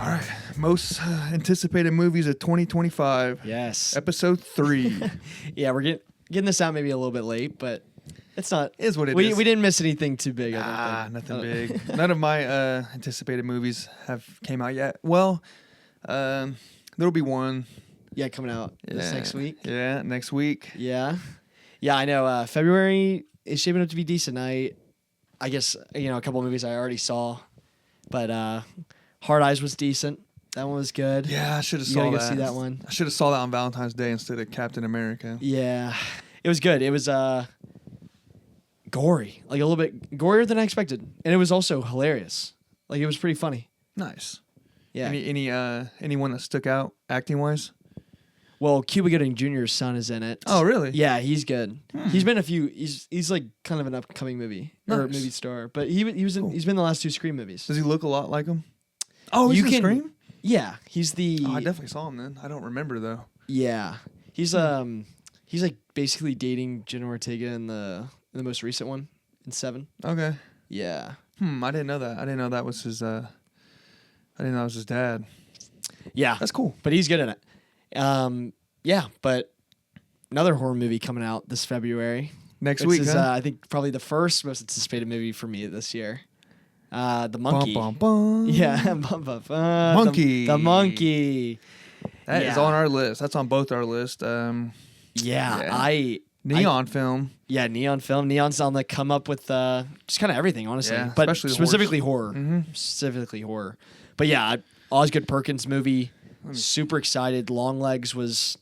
All right. Most anticipated movies of 2025. Yes. Episode 3. Yeah, we're getting this out maybe a little bit late, but it's not. Is what it we, is. We didn't miss anything too big. I don't think. Nothing big. None of my anticipated movies have came out yet. Well, there'll be one. Yeah, coming out this next week. Yeah, next week. Yeah. Yeah, I know. February is shaping up to be decent. I guess, a couple of movies I already saw, but Hard Eyes was decent. That one was good. Yeah, I should have saw You gotta that. go see that one. I should have saw that on Valentine's Day instead of Captain America. Yeah. It was good. It was gory. Like a little bit gorier than I expected. And it was also hilarious. Like it was pretty funny. Nice. Yeah. Anyone that stuck out acting wise? Well, Cuba Gooding Jr.'s son is in it. Oh, really? Yeah, he's good. He's been he's like kind of an upcoming movie or movie star, but he's been in the last 2 Scream movies. Does he look a lot like him? Oh, he's in Scream? Yeah, he's the. Oh, I definitely saw him then. I don't remember though. Yeah, he's like basically dating Jenna Ortega in the most recent one in 7. Okay. Yeah. I didn't know that. I didn't know that was his. I didn't know it was his dad. Yeah, that's cool. But he's good in it. Yeah, but another horror movie coming out this February. Next week, is, huh? I think probably the first most anticipated movie for me this year. The Monkey. Bum, bum, bum. Yeah, Monkey. The Monkey. That is on our list. That's on both our list. Neon film. Yeah, Neon film. Neon's on the come up with just kind of everything, honestly. Yeah, but especially specifically horror. Mm-hmm. Specifically horror. But yeah, Osgood Perkins movie. Super excited. Longlegs was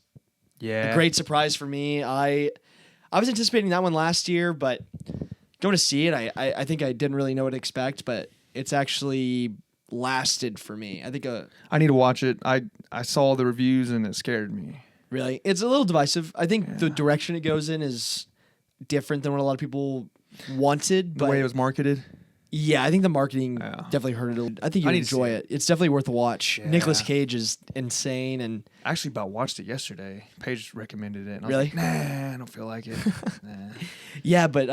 a great surprise for me. I was anticipating that one last year, but going to see it, I think I didn't really know what to expect, but it's actually lasted for me. I think I need to watch it. I saw the reviews and it scared me. Really? It's a little divisive. I think the direction it goes in is different than what a lot of people wanted. The way it was marketed? Yeah, I think the marketing definitely hurt it. I think you enjoy it. It's definitely worth a watch. Yeah. Nicolas Cage is insane. And I actually about watched it yesterday. Paige recommended it. And really? I was like, nah, I don't feel like it. Nah. Yeah, but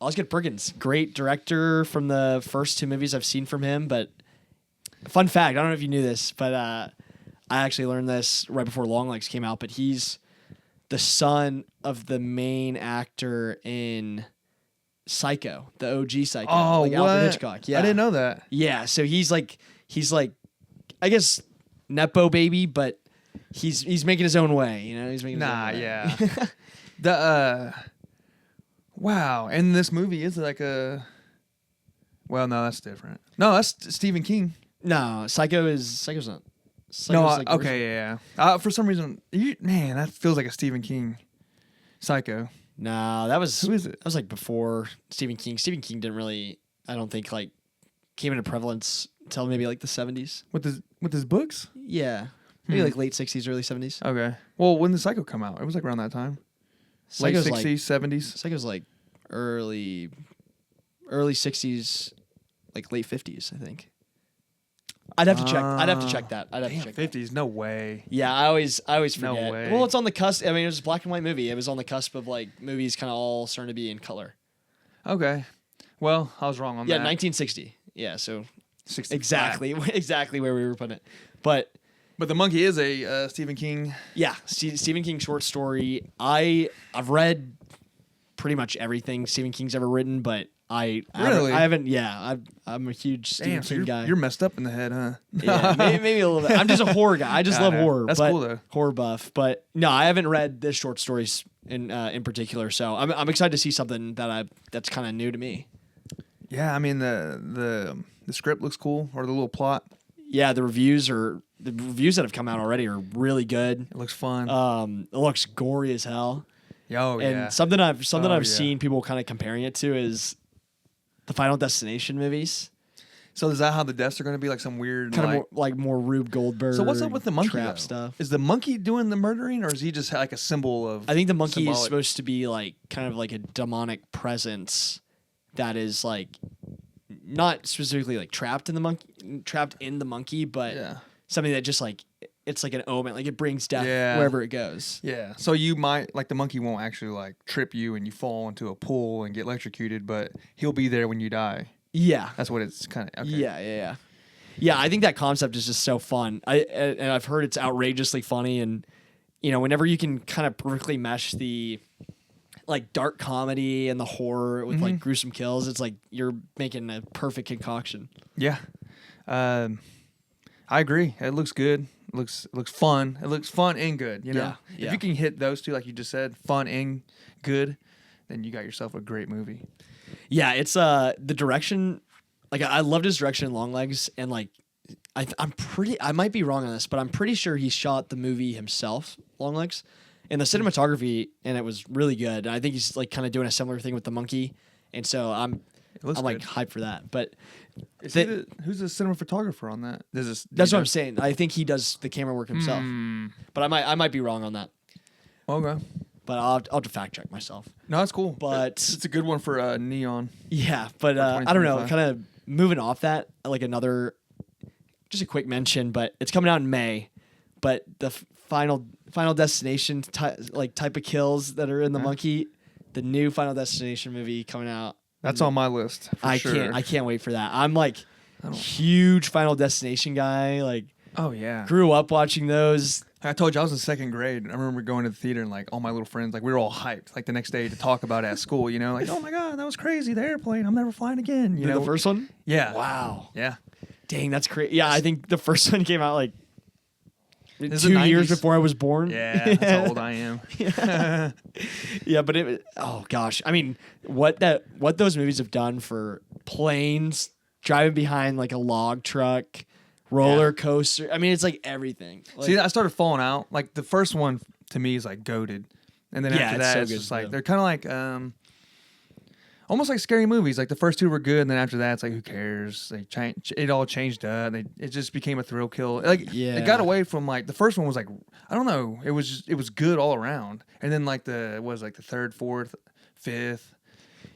Osgood Perkins, great director from the first 2 movies I've seen from him. But fun fact, I don't know if you knew this, but I actually learned this right before Longlegs came out, but he's the son of the main actor in Psycho, the OG Psycho. Oh, like what? Alfred Hitchcock. Yeah. I didn't know that. Yeah, so he's like I guess Nepo baby, but he's making his own way, he's making his own way. Yeah. Wow, and this movie is like well, no, that's different. No, that's Stephen King. No, Psycho's not. Yeah. For some reason, that feels like a Stephen King Psycho. No, that was... Who is it? That was like before Stephen King. Stephen King didn't really, I don't think, came into prevalence until maybe like the 70s. With his books? Yeah. Maybe like late 60s, early 70s. Okay. Well, when did Psycho come out? It was like around that time. Psycho's late 60s, 70s? Psycho's like early 60s, like late 50s, I think. I'd have to check. I'd have to check that. I'd have to check 50s, that. No way. Yeah, I always forget. No way. Well, it's on the cusp. I mean, it was a black and white movie. It was on the cusp of like movies kind of all starting to be in color. Okay. Well, I was wrong on that. Yeah, 1960. Yeah, so 60 exactly where we were putting it. But The Monkey is a Stephen King. Yeah, Stephen King short story. I've read pretty much everything Stephen King's ever written, but I haven't. Yeah, I'm a huge Stephen King guy. You're messed up in the head, huh? Yeah, maybe a little bit. I'm just a horror guy. I just love horror. That's cool though. Horror buff, but no, I haven't read this short stories in particular. So I'm excited to see something that's kind of new to me. Yeah, I mean the script looks cool, or the little plot. Yeah, the reviews that have come out already are really good. It looks fun. It looks gory as hell. Oh yeah. And something I've seen people kind of comparing it to is the Final Destination movies. So is that how the deaths are going to be? Like some weird, kind of more Rube Goldberg. So what's up with the monkey trap stuff? Is the monkey doing the murdering, or is he just like a symbol of? I think the monkey is supposed to be like kind of like a demonic presence that is like not specifically like trapped in the monkey, but something that just like it's like an omen, like it brings death wherever it goes. Yeah. So you might the monkey won't actually like trip you and you fall into a pool and get electrocuted, but he'll be there when you die. Yeah. That's what it's kind of. Okay. Yeah. Yeah, I think that concept is just so fun. And I've heard it's outrageously funny, and whenever you can kind of perfectly mesh the like dark comedy and the horror with like gruesome kills, it's like you're making a perfect concoction. Yeah, I agree. It looks good. It looks fun. It looks fun and good. Yeah. If you can hit those two, like you just said, fun and good, then you got yourself a great movie. Yeah, it's the direction. Like I loved his direction in Longlegs, and like I might be wrong on this, but I'm pretty sure he shot the movie himself, Longlegs, and the cinematography, and it was really good. And I think he's like kind of doing a similar thing with the monkey, and so I'm like hyped for that. But who's the cinematographer on that? That's what I'm saying. I think he does the camera work himself, but I might be wrong on that. Okay. But I'll have to fact check myself. No, that's cool. But it's a good one for Neon. Yeah, but I don't know. Kind of moving off that, like just a quick mention, but it's coming out in May. But the Final Destination type of kills that are in the monkey, the new Final Destination movie coming out. That's on my list. I can't wait for that. I'm like huge Final Destination guy. Like, oh yeah, grew up watching those. I told you I was in second grade. I remember going to the theater and like all my little friends, like we were all hyped, like the next day to talk about it at school. Like, oh my god, that was crazy. The airplane. I'm never flying again. You know the first one. Yeah. Wow. Yeah. Dang, that's crazy. Yeah, I think the first one came out like 2 years before I was born. Yeah, that's how old I am. Yeah, but oh gosh. I mean, what those movies have done for planes, driving behind like a log truck, roller coaster. I mean, it's like everything. Like, see, I started falling out. Like the first one to me is like goated. And then after that, it's just like they're kind of like almost like scary movies. Like the first two were good, and then after that, it's like who cares? It all changed up. It just became a thrill kill. Like it got away from like the first one was like I don't know. It was good all around, and then like the third, fourth, fifth.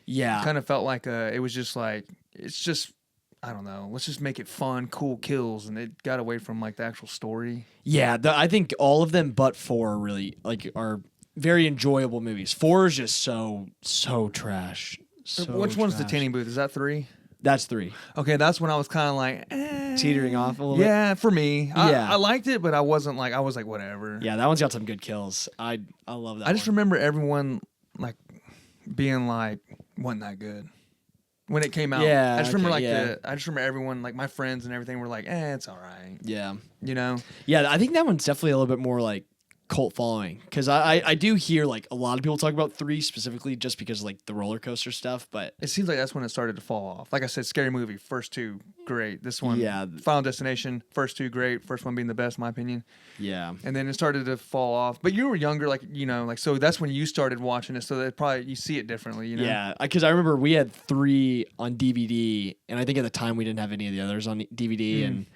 Yeah, kind of felt like it was just like it's just I don't know. Let's just make it fun, cool kills, and it got away from like the actual story. Yeah, I think all of them, but 4 really are very enjoyable movies. 4 is just so trash. Which one's the tanning booth? Is that 3? That's 3. Okay, that's when I was kind of like teetering off a little bit. Yeah, for me. Yeah. I liked it, but I wasn't like I was like whatever. Yeah, that one's got some good kills. I love that. I just remember everyone like being like wasn't that good when it came out. Yeah, I just remember I just remember everyone like my friends and everything were like, it's all right. Yeah, Yeah, I think that one's definitely a little bit more like cult following because I do hear like a lot of people talk about 3 specifically just because of, like the roller coaster stuff, but it seems like that's when it started to fall off. Like I said, Scary Movie, first 2 great. This one, Final Destination, first 2 great. First one being the best in my opinion. Yeah, and then it started to fall off. But you were younger, like so that's when you started watching it. So that probably you see it differently. Yeah, because I remember we had 3 on DVD, and I think at the time we didn't have any of the others on DVD and.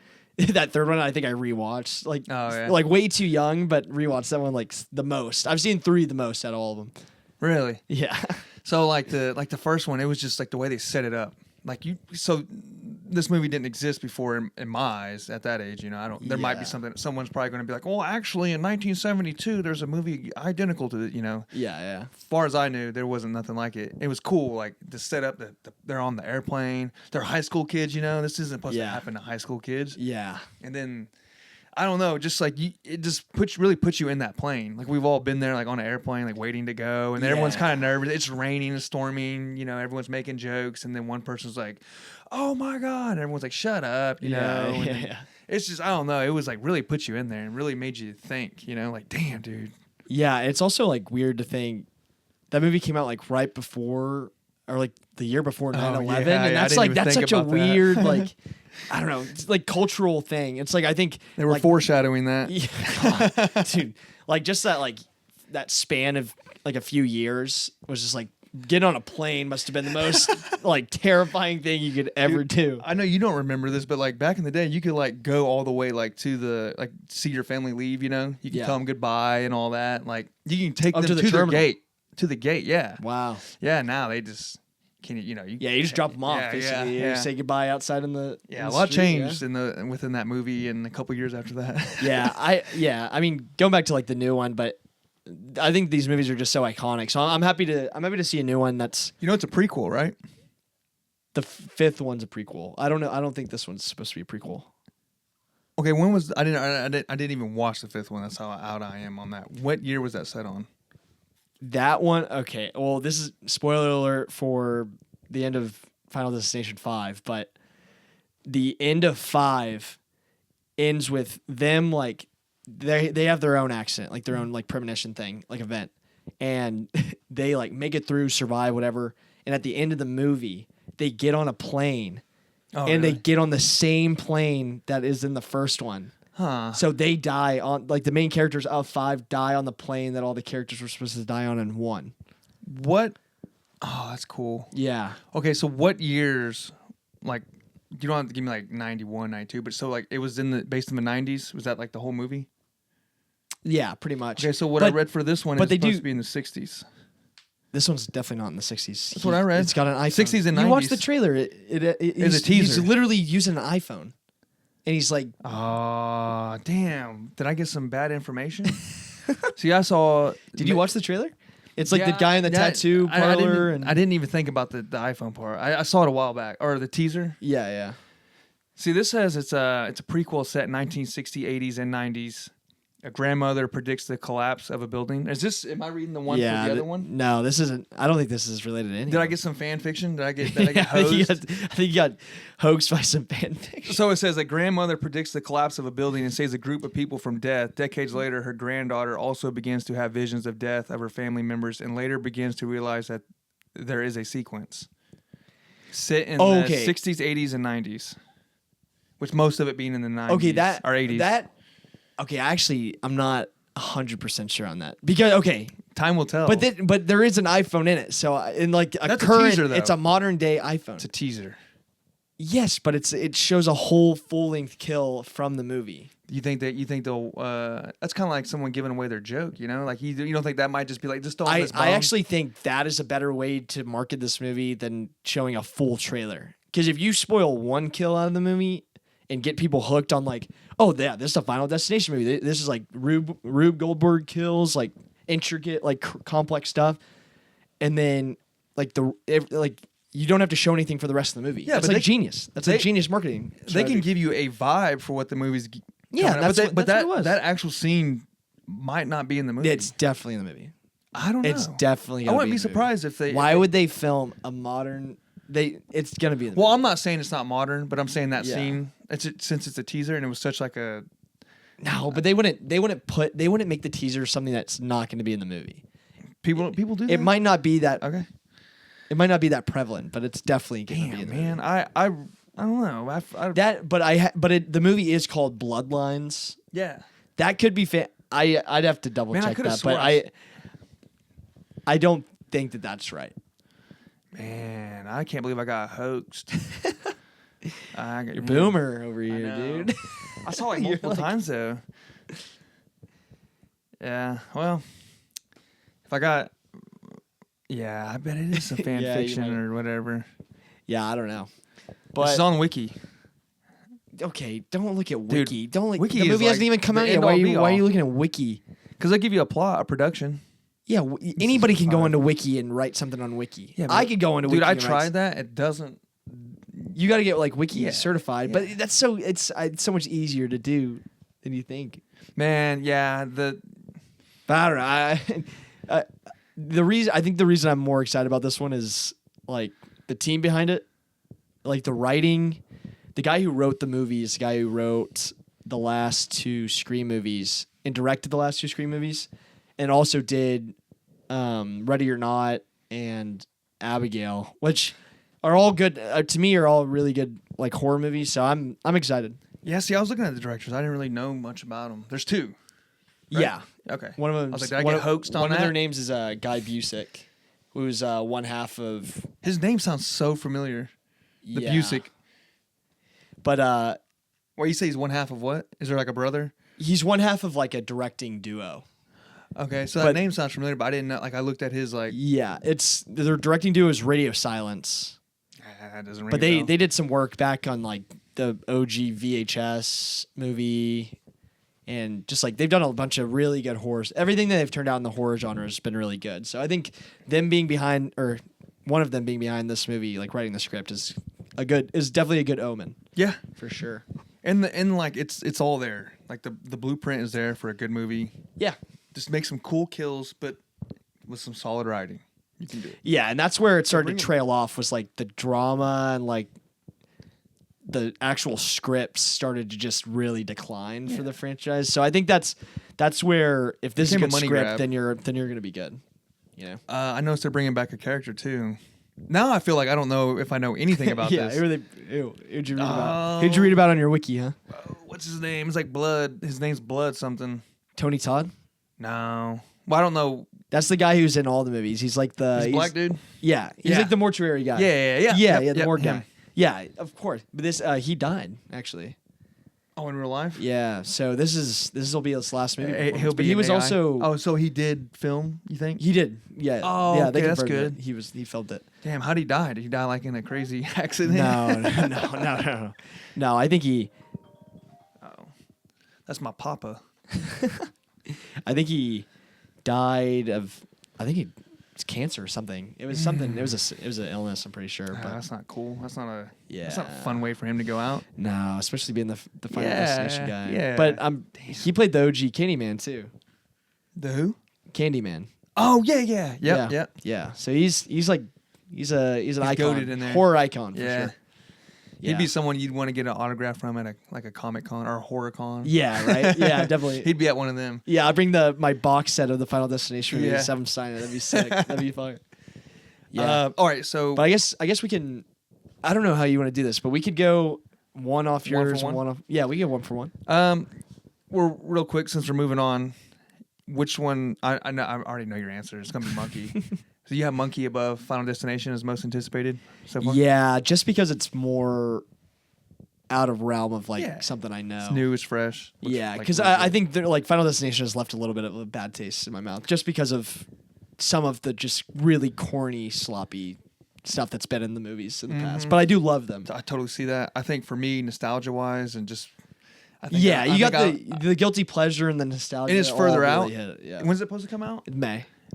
That third one, I think I rewatched like way too young, but rewatched that one like the most. I've seen 3 the most out of all of them. Really? Yeah. So like the first one, it was just like the way they set it up. Like so this movie didn't exist before in my eyes at that age. There might be something. Someone's probably going to be like, well, actually, in 1972, there's a movie identical to it. Yeah. As far as I knew, there wasn't nothing like it. It was cool, like the setup. They're on the airplane. They're high school kids. This isn't supposed to happen to high school kids. Yeah. And then. I don't know, just like it just really puts you in that plane. Like we've all been there, like on an airplane, like waiting to go, and everyone's kind of nervous. It's raining and storming, everyone's making jokes, and then one person's like, "Oh my god!" And everyone's like, "Shut up," Yeah. It's just I don't know. It was like really put you in there and really made you think, like damn, dude. Yeah, it's also like weird to think that movie came out like right before or like the year before 9/11, and that's such a weird like. I don't know. It's like cultural thing. It's like I think they were foreshadowing that. Yeah, dude, like just that span of like a few years was just like getting on a plane must have been the most like terrifying thing you could ever do. I know you don't remember this, but like back in the day, you could like go all the way like to the like see your family leave. You can tell them goodbye and all that. Like you can take them to the gate. To the gate, yeah. Wow. Yeah. Now they just. You just drop them off. Basically, you say goodbye outside in the a lot changed within that movie and a couple years after that. I mean, going back to like the new one, but I think these movies are just so iconic. So I'm happy to see a new one that's it's a prequel, right? The 5th one's a prequel. I don't know. I don't think this one's supposed to be a prequel. Okay, when was I didn't even watch the fifth one. That's how out I am on that. What year was that set on? That one, okay. Well, this is spoiler alert for the end of Final Destination 5, but the end of 5 ends with them like they have their own accident, like their own like premonition thing, like event, and they like make it through, survive, whatever. And at the end of the movie, they get on a plane, and they get on the same plane that is in the first one. Huh. So they die on, like the main characters of 5 die on the plane that all the characters were supposed to die on in 1. What? Oh, that's cool. Yeah. Okay, so what years, like, you don't have to give me like 91, 92, but so like it was based in the 90s? Was that like the whole movie? Yeah, pretty much. Okay, so I read for this one is supposed to be in the 60s. This one's definitely not in the 60s. That's what I read. It's got an iPhone. 60s and 90s. You watch the trailer. It's a teaser. He's literally using an iPhone. And he's like... Oh, damn. Did I get some bad information? See, I saw... Did you watch the trailer? It's like the guy in the tattoo parlor. I didn't even think about the iPhone part. I saw it a while back. Or the teaser. Yeah. See, this says it's a prequel set in 1960s, 80s, and 90s. A grandmother predicts the collapse of a building. Am I reading the one for the other one? No, this isn't. I don't think this is related to anything. Did I get some fan fiction? Did I get hosed? I think you got hoaxed by some fan fiction. So it says a grandmother predicts the collapse of a building and saves a group of people from death. Decades later, her granddaughter also begins to have visions of death of her family members and later begins to realize that there is a sequence. Set in the 60s, 80s, and 90s. With most of it being in the 90s or 80s. Okay, actually, I'm not 100% sure on that because time will tell. But there is an iPhone in it, so in like That's a teaser, though. It's a modern day iPhone. It's a teaser. Yes, but it shows a whole full length kill from the movie. You think they'll? That's kind of like someone giving away their joke, you know? Like you don't think that might just be like just throwing this bomb? I actually think that is a better way to market this movie than showing a full trailer. Because if you spoil one kill out of the movie and get people hooked on like, oh yeah, this is a Final Destination movie. This is like Rube Goldberg kills, like intricate, like complex stuff, and then like you don't have to show anything for the rest of the movie. Yeah, that's like genius. That's like genius marketing. They can give you a vibe for what the movie's. Yeah, but that actual scene might not be in the movie. It's definitely in the movie. I don't know. It's definitely. I wouldn't be surprised if they. Why would they film a modern? It's gonna be in the movie. Well, I'm not saying it's not modern, but I'm saying that scene. Since it's a teaser and it was such like a. No, but they wouldn't make the teaser something that's not going to be in the movie. People do that. It might not be that. Okay. It might not be that prevalent, but it's definitely going to be in the movie. Man, I don't know. The movie is called Bloodlines. Yeah. That could be I'd have to double check that, but I don't think that that's right. Man, I can't believe I got hoaxed. You're boomer over here, dude. I saw it multiple times though. Yeah, well, if I got, I bet it is some fan fiction or whatever. Yeah, I don't know. But it's on Wiki. Okay, don't look at Wiki. Dude, don't look. Wiki the movie hasn't even come out yet. Why are you looking at Wiki? Because they give you a plot, a production. Yeah, anybody can go into Wiki and write something on Wiki. Yeah, I could go into Wiki. Dude, I tried that. It doesn't. You got to get like Wiki certified, but that's it's so much easier to do than you think. Man, yeah. But I don't know. The reason I'm more excited about this one is like the team behind it, like the writing. The guy who wrote the movies, the guy who wrote the last 2 Scream movies and directed the last 2 Scream movies, and also did Ready or Not and Abigail, which are all good to me. Are all really good like horror movies. So I'm excited. Yeah. See, I was looking at the directors. I didn't really know much about them. There's 2. Right? Yeah. Okay. One of them. I was like, did I get hoaxed on that? One of their names is Guy Busick, who's one half of. His name sounds so familiar. The Busick. But what you say? He's one half of what? Is there like a brother? He's one half of like a directing duo. Okay, so that name sounds familiar, but I didn't know. Like I looked at his like. Yeah, it's their directing duo is Radio Silence. That doesn't ring. But they did some work back on like the OG VHS movie, and just like they've done a bunch of really good horrors. Everything that they've turned out in the horror genre has been really good. So I think them being behind, or one of them being behind this movie, like writing the script, is definitely a good omen. Yeah, for sure. And like it's all there. Like the blueprint is there for a good movie. Yeah. Just make some cool kills, but with some solid writing. You can do it. Yeah, and that's where it started to trail off, was like the drama and like the actual scripts started to just really decline for the franchise. So I think that's where, if this is a good script, grab. then you're gonna be good. You know. I noticed they're bringing back a character too. Now I feel like I don't know if I know anything about this. Who'd you read about? Who'd you read about on your wiki, huh? What's his name? It's like Blood. His name's Blood something. Tony Todd? No. Well, I don't know. That's the guy who's in all the movies. He's like he's black dude? Yeah. He's like the mortuary guy. Yeah, the morgue guy. Yeah, of course. But this he died, actually. Oh, in real life? Yeah. So this will be his last movie. He was AI. Also. Oh, so he did film, you think? He did. Yeah. Oh, yeah, okay, that's good. He filmed it. Damn, how'd he die? Did he die like in a crazy accident? No. No, I think he. Oh, that's my papa. I think he died of. It's cancer or something. It was something. It was an illness. I'm pretty sure. But that's not cool. That's not a. Yeah. That's not a fun way for him to go out. No, especially being the Final Destination guy. Yeah. But he played the OG Candyman too. The who? Candyman. Oh yeah. Yep. Yeah. So he's an icon, in there. horror icon for sure. He'd be someone you'd want to get an autograph from at a Comic Con or a horror con. Yeah, right. Yeah, definitely. He'd be at one of them. Yeah, I'll bring my box set of the Final Destination movies. Have him sign it. That'd be sick. That'd be fun. Yeah. All right. So, but I guess we can. I don't know how you want to do this, but we could go one off yours, one off. Yeah, we get one for one. We're real quick since we're moving on. Which one? I know. I already know your answer. It's gonna be Monkey. So you have Monkey above Final Destination as most anticipated so far? Yeah, just because it's more out of realm of something I know. It's new, it's fresh. Yeah, because I think Final Destination has left a little bit of a bad taste in my mouth just because of some of the just really corny, sloppy stuff that's been in the movies in the past. But I do love them. I totally see that. I think for me, nostalgia-wise and just... you got the guilty pleasure and the nostalgia. And it's further out. Really When's it supposed to come out?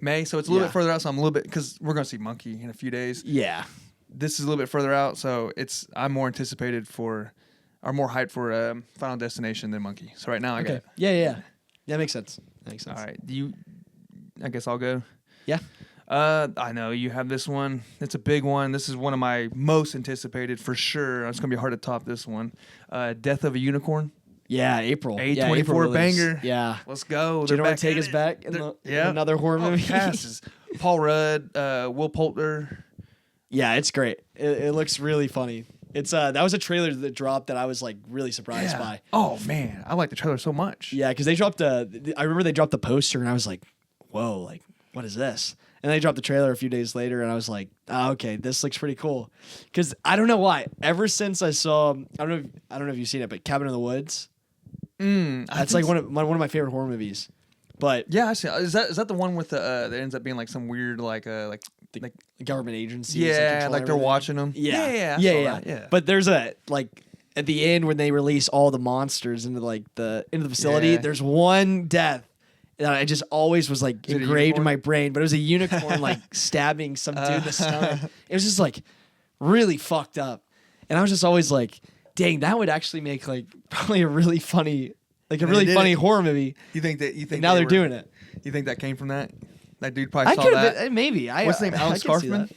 May, so it's a little bit further out. So I'm a little bit, because we're going to see Monkey in a few days. Yeah. This is a little bit further out, so I'm more anticipated for, or more hyped for Final Destination than Monkey. So right now I got it. Yeah. That makes sense. All right. I guess I'll go. Yeah. I know you have this one. It's a big one. This is one of my most anticipated for sure. It's going to be hard to top this one. Death of a Unicorn. Yeah, April. A24 banger. Yeah. Let's go. Do you know what take us back in another horror movie? Passes. Paul Rudd, Will Poulter. Yeah, it's great. It looks really funny. It's that was a trailer that dropped that I was like really surprised by. Oh man, I like the trailer so much. Yeah, because they dropped I remember they dropped the poster and I was like, whoa, like what is this? And they dropped the trailer a few days later and I was like, oh, okay, this looks pretty cool. Because I don't know why. Ever since I saw, I don't know if you've seen it, but Cabin in the Woods. That's like one of my favorite horror movies. But yeah, I see. Is that the one with that ends up being like some weird like government agency? Yeah, like they're watching them. Yeah. But there's a at the end when they release all the monsters into the facility. There's one death that I just always was like engraved in my brain. But it was a unicorn like stabbing some dude in the stomach. It was just like really fucked up, and I was just always like, dang, that would actually make like probably a really funny. Like a really funny horror movie. You think now they're doing it? You think that came from that? That dude probably saw that. Maybe. What's his name? Alex Kaufman?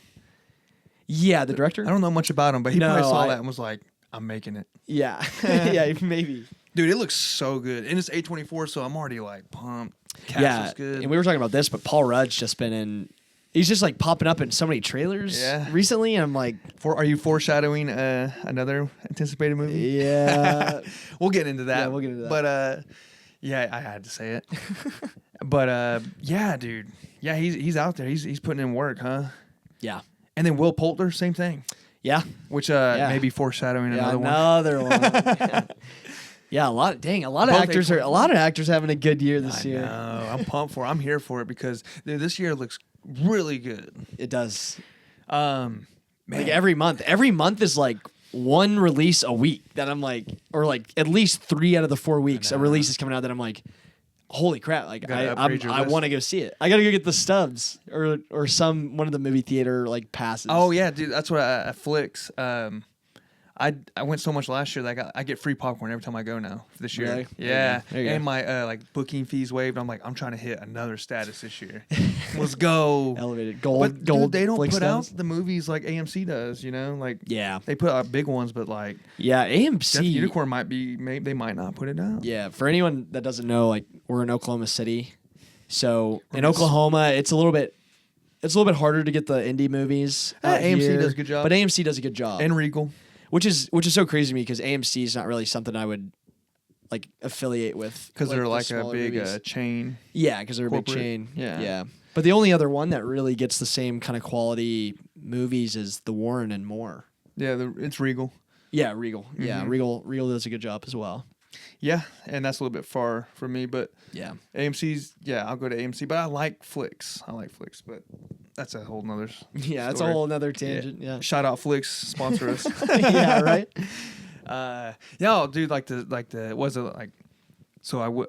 Yeah, the director. I don't know much about him, but he probably saw that and was like, "I'm making it." Yeah, yeah, maybe. Dude, it looks so good, and it's A24, so I'm already like pumped. Cast is good. And we were talking about this, but Paul Rudd's just been in. He's just like popping up in so many trailers recently, and I'm like, are you foreshadowing another anticipated movie? Yeah, we'll get into that. Yeah, we'll get into that. But yeah, I had to say it. But yeah, dude, yeah, he's out there. He's putting in work, huh? Yeah. And then Will Poulter, same thing. Yeah. Which may be foreshadowing another one. Another one. Yeah, a lot of actors having a good year this year. No, I'm pumped for it. I'm here for it because this year looks really good. It does. Man. Like every month is like one release a week that I'm like, or like at least 3 out of the 4 weeks a release is coming out that I'm like, holy crap! Like I want to go see it. I gotta go get the stubs or one of the movie theater like passes. Oh yeah, dude, that's what Flicks. I went so much last year that I get free popcorn every time I go now this year. Really? Yeah. There you And go. my like booking fees waived. I'm like, I'm trying to hit another status this year. Let's go. Elevated gold. But gold. dude, they don't Flick put status. out the movies like AMC does, Like Yeah. they put out big ones, but like Yeah. AMC. Death Unicorn they might not put it out. Yeah. For anyone that doesn't know, like we're in Oklahoma City, so in We're Oklahoma, it's a little bit harder to get the indie movies. AMC here, does a good job. but AMC does a good job. And Regal. Which is so crazy to me because AMC is not really something I would like affiliate with Because they're the like a smaller big movies. chain. Yeah, because they're a big corporate. chain. Yeah. But the only other one that really gets the same kind of quality movies is The Warren and More. Yeah, it's Regal. Yeah, Regal. Yeah, Mhm. Regal does a good job as well. Yeah, and that's a little bit far for me, but Yeah. AMC's, I'll go to AMC, but I like flicks, but that's a whole nother Yeah, that's a story. whole another tangent. Yeah. Shout out Flicks, sponsor us. Yeah, right? Dude, was it like,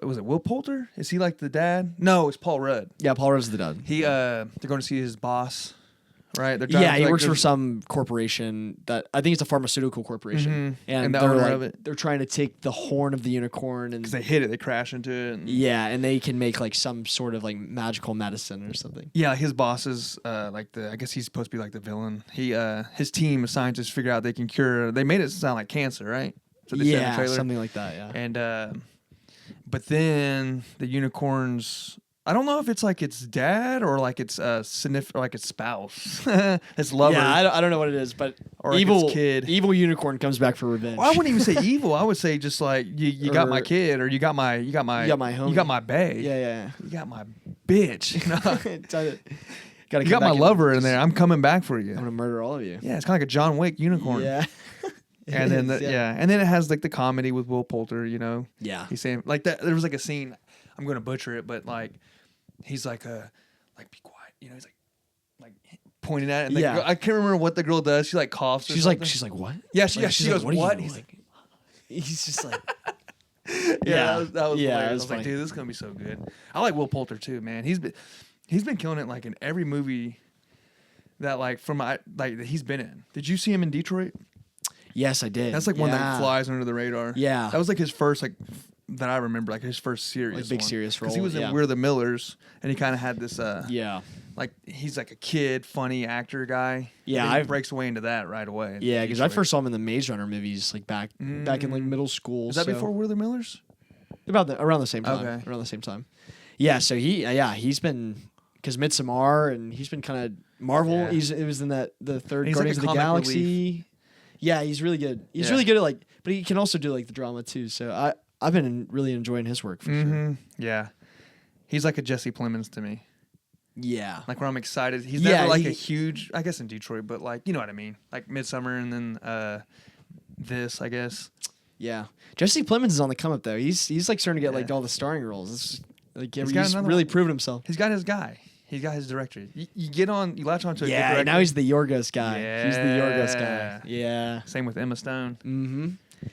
was it Will Poulter? Is he like the dad? No, it's Paul Rudd. Yeah, Paul Rudd's the dad. They're going to see his boss, right? They're Yeah, he like, works for there's- some corporation that I think it's a pharmaceutical corporation, Mhm. And the they're owner like, of it. they're trying to take the horn of the unicorn and Because they hit it, they crash into it. And yeah, and they can make like some sort of like magical medicine or something. Yeah, his boss is I guess he's supposed to be like the villain. His team of scientists figure out they can cure. They made it sound like cancer, right? So they said in the Yeah, trailer. something like that. Yeah. And but then the unicorns. I don't know if it's like its dad or like its like its spouse, its lover. Yeah, I don't know what it is, but Or like evil its kid. evil unicorn comes back for revenge. Well, I wouldn't even say evil. I would say just like you got my Or- kid, or you got my homie. you got my bae. Yeah. You got my bitch. Gotta You got my lover in there. I'm coming back for you. I'm gonna murder all of you. Yeah, it's kind of like a John Wick unicorn. Yeah. And then It is, and then it has like the comedy with Will Poulter. Yeah. He's saying like that. There was like a scene. I'm gonna butcher it, but like he's like be quiet. He's like pointing at it. And the Yeah. girl, I can't remember what the girl does. She like coughs. Or She's something. like what? Yeah, Like, she she's goes, like, what? are you He's doing? He's just like yeah, that was Yeah, hilarious. it I was was like, funny. dude, this is gonna be so good. I like Will Poulter too, man. He's been killing it like in every movie that like that he's been in. Did you see him in Detroit? Yes, I did. That's like one that Yeah. flies under the radar. Yeah. That was like his first that I remember, like his first serious Like big one. serious Because he role, was in yeah. We're the Millers, and he kind of had this Yeah. like he's like a kid, funny actor guy. Yeah, And he I- breaks away into that right away. Yeah, because I Detroit. first saw him in the Maze Runner movies, like back in like middle school. Is that so- before We're the Millers? around the same time? Okay. Around the same time. Yeah. So he's been because Midsommar, and he's been kind of Marvel. Yeah. It was in the third He's like Guardians a of the comic Galaxy. Yeah, he's really good. He's Yeah. really good at but he can also do like the drama too. So I've been really enjoying his work for sure. Yeah, he's like a Jesse Plemons to me. Yeah. Like where I'm excited. He's Yeah, never like he- a huge, I guess in Detroit, but like you know what I mean. Like Midsummer and then this, I guess. Yeah. Jesse Plemons is on the come up though. He's like starting to get like Yeah. all the starring roles. It's like He's got he's another really one. proven himself. He's got his guy. He's got his director. You latch on to a good Yeah, director. now he's the Yorgos guy. He's the Yorgos guy. Yeah. Yeah. Same with Emma Stone. Mm-hmm.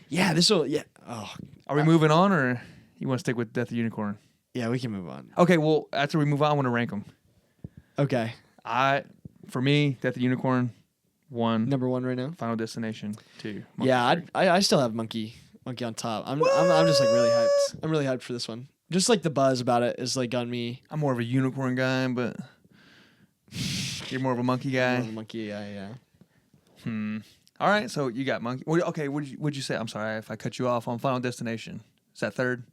Yeah, this will. Yeah. Oh, Are we moving on, or you want to stick with Death of the Unicorn? yeah. We can move on. Okay, well, after we move on, I want to rank them. Okay. For me, Death of the Unicorn, 1. Number 1 right now. Final Destination, 2. Monkey Yeah, 3. I still have Monkey on top. I'm just like really hyped. I'm really hyped for this one. Just like the buzz about it is like on me. I'm more of a unicorn guy, but you're more of a monkey guy. More of a Monkey guy. Yeah. All right, so you got monkey. Okay, what'd you say? I'm sorry if I cut you off on Final Destination. Is that 3rd?